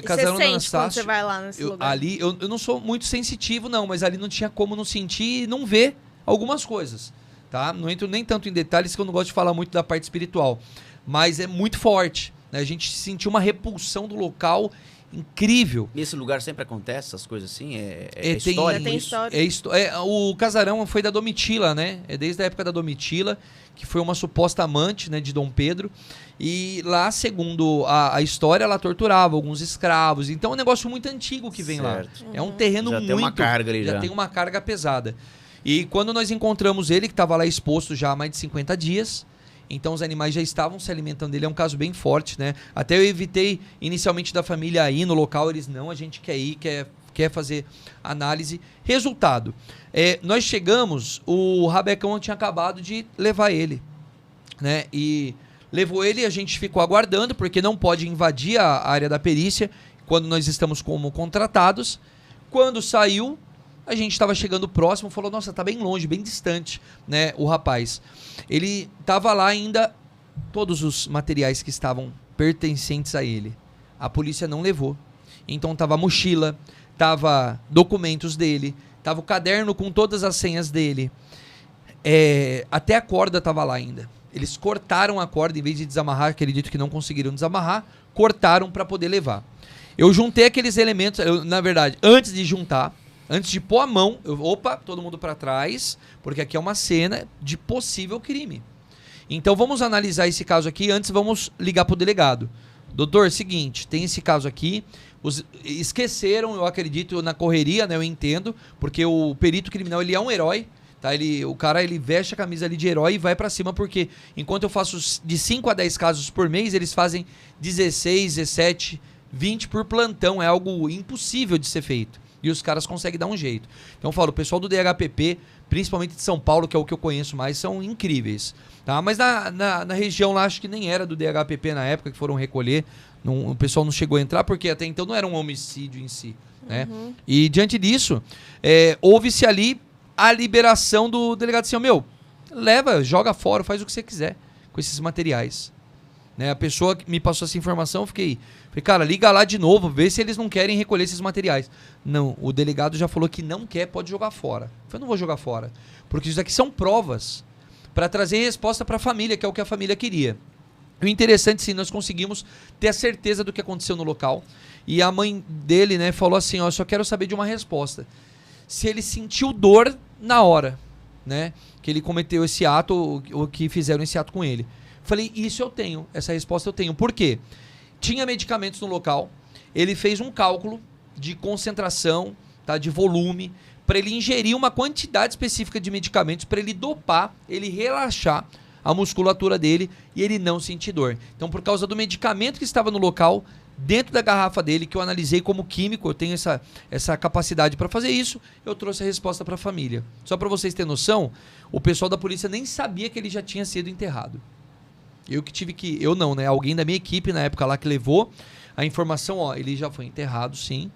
Casarão do Anastácio, quando você vai lá nesse lugar? Ali, eu não sou muito sensitivo, não, mas ali não tinha como não sentir e não ver algumas coisas, tá? Não entro nem tanto em detalhes, que eu não gosto de falar muito da parte espiritual, mas é muito forte, né? A gente sentiu uma repulsão do local incrível. E esse lugar sempre acontece, essas coisas assim? Tem história. O casarão foi da Domitila, né? É desde a época da Domitila, que foi uma suposta amante, né, de Dom Pedro. E lá, segundo a história, ela torturava alguns escravos. Então é um negócio muito antigo que vem certo. Lá. É um terreno já tem uma carga ali já. Já tem uma carga pesada. E quando nós encontramos ele, que estava lá exposto já há mais de 50 dias... Então os animais já estavam se alimentando dele, é um caso bem forte, né? Até eu evitei inicialmente da família ir no local, eles não, a gente quer ir, quer fazer análise. Resultado, nós chegamos, o Rabecão tinha acabado de levar ele, né? E levou ele, a gente ficou aguardando, porque não pode invadir a área da perícia quando nós estamos como contratados. Quando saiu, a gente estava chegando próximo, falou, nossa, tá bem longe, bem distante, né, o rapaz. Ele tava lá ainda, todos os materiais que estavam pertencentes a ele. A polícia não levou. Então tava a mochila, tava documentos dele, tava o caderno com todas as senhas dele. Até a corda tava lá ainda. Eles cortaram a corda, em vez de desamarrar, acredito que não conseguiram desamarrar, cortaram para poder levar. Eu juntei aqueles elementos, na verdade, antes de pôr a mão, todo mundo para trás, porque aqui é uma cena de possível crime. Então vamos analisar esse caso aqui, antes vamos ligar pro delegado. Doutor, seguinte, tem esse caso aqui, esqueceram, eu acredito, na correria, né, eu entendo, porque o perito criminal, ele é um herói, tá? O cara, ele veste a camisa ali de herói e vai para cima, porque enquanto eu faço de 5 a 10 casos por mês, eles fazem 16, 17, 20 por plantão, é algo impossível de ser feito. E os caras conseguem dar um jeito. Então eu falo, o pessoal do DHPP, principalmente de São Paulo, que é o que eu conheço mais, são incríveis. Tá? Mas na região lá, acho que nem era do DHPP na época que foram recolher. O pessoal não chegou a entrar, porque até então não era um homicídio em si. Né? Uhum. E diante disso, houve-se ali a liberação do delegado assim, leva, joga fora, faz o que você quiser com esses materiais. Né? A pessoa que me passou essa informação, eu falei, cara, liga lá de novo, vê se eles não querem recolher esses materiais. Não, o delegado já falou que não quer, pode jogar fora. Eu falei, não vou jogar fora, porque isso aqui são provas para trazer resposta para a família, que é o que a família queria. O interessante, sim, nós conseguimos ter a certeza do que aconteceu no local. E a mãe dele, né, falou assim, eu só quero saber de uma resposta. Se ele sentiu dor na hora, né, que ele cometeu esse ato, ou que fizeram esse ato com ele. Falei, isso eu tenho, essa resposta eu tenho. Por quê? Tinha medicamentos no local, ele fez um cálculo de concentração, tá, de volume, para ele ingerir uma quantidade específica de medicamentos, para ele dopar, ele relaxar a musculatura dele e ele não sentir dor. Então, por causa do medicamento que estava no local, dentro da garrafa dele, que eu analisei como químico, eu tenho essa capacidade para fazer isso, eu trouxe a resposta para a família. Só para vocês terem noção, o pessoal da polícia nem sabia que ele já tinha sido enterrado. Eu não, né? Alguém da minha equipe na época lá que levou a informação, ele já foi enterrado, sim.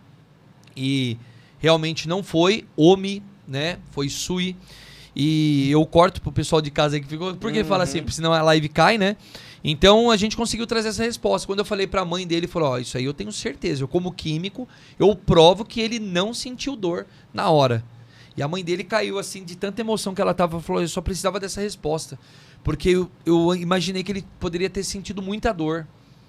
E realmente não foi né? Foi sui. E eu corto pro pessoal de casa aí que ficou, porque fala assim, senão a live cai, né? Então a gente conseguiu trazer essa resposta. Quando eu falei pra mãe dele, ele falou: ó, isso aí eu tenho certeza, eu como químico, eu provo que ele não sentiu dor na hora. E a mãe dele caiu assim, de tanta emoção que ela tava, falou: eu só precisava dessa resposta. Porque eu imaginei que ele poderia ter sentido muita dor.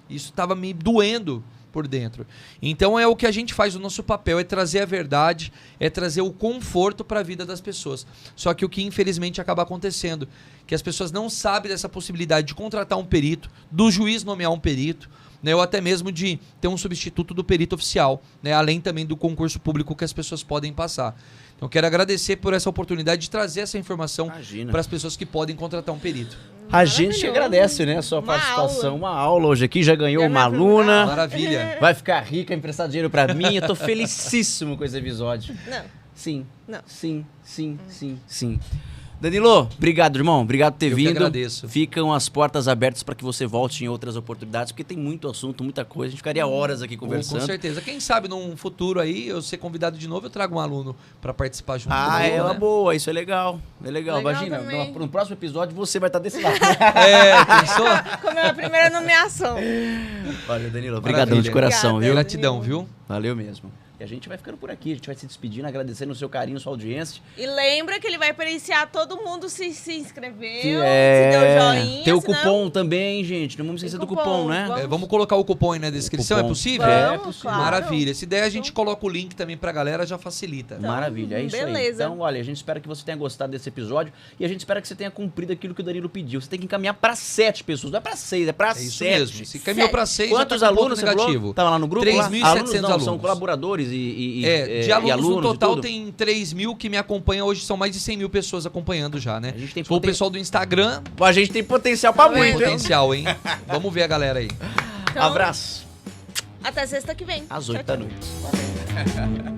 Isso tava me doendo por dentro. Então é o que a gente faz, o nosso papel é trazer a verdade, é trazer o conforto para a vida das pessoas. Só que o que infelizmente acaba acontecendo, que as pessoas não sabem dessa possibilidade de contratar um perito, do juiz nomear um perito, né, ou até mesmo de ter um substituto do perito oficial, né, além também do concurso público que as pessoas podem passar. Então quero agradecer por essa oportunidade de trazer essa informação para as pessoas que podem contratar um perito. A gente agradece, né, a sua participação. Uma aula hoje aqui, já ganhou uma aluna. Maravilha. Vai ficar rica, emprestar dinheiro pra mim. Eu tô felicíssimo com esse episódio. Não. Sim. Não. Sim. Danilo, obrigado, irmão. Obrigado por ter vindo. Eu que agradeço. Ficam as portas abertas para que você volte em outras oportunidades, porque tem muito assunto, muita coisa. A gente ficaria horas aqui conversando. Com certeza. Quem sabe num futuro aí, eu ser convidado de novo, eu trago um aluno para participar junto comigo, É uma né? boa. Isso é legal. É legal. Legal Imagina, também. no próximo episódio você vai estar desse lado. Pensou? Como é a primeira nomeação. Valeu, Danilo. Obrigadão de Maravilha. coração, Obrigada. viu? Gratidão, viu? Valeu mesmo. E a gente vai ficando por aqui, a gente vai se despedindo, agradecendo o seu carinho, sua audiência. E lembra que ele vai periciar todo mundo se inscreveu, Que se deu joinha. Tem o senão- cupom também, gente. Não vamos esquecer do cupom, né? Vamos. Vamos colocar o cupom aí na descrição, Cupom. é possível? Vamos, possível. claro. Maravilha. Se der, a gente coloca o link também pra galera, já facilita. Então, Maravilha, é isso aí. beleza. Então, olha, a gente espera que você tenha gostado desse episódio e a gente espera que você tenha cumprido aquilo que o Danilo pediu. Você tem que encaminhar para 7 pessoas, não é para 6, é para É 7. isso mesmo. Se caminhou pra 6, Quantos já tá com alunos ponto você negativo. falou? Tava lá no grupo? 3.700 Alunos não, são alunos. colaboradores e De alunos, e no total e tudo? tem 3 mil que me acompanham. Hoje são mais de 100 mil pessoas acompanhando já, né? A gente tem Se for o pessoal do Instagram, A gente tem potencial para Tá muito, vendo? hein? potencial, hein? Vamos ver a galera aí. Então, Abraço. Até sexta que vem. Às Tchau, 8 da tchau. noite.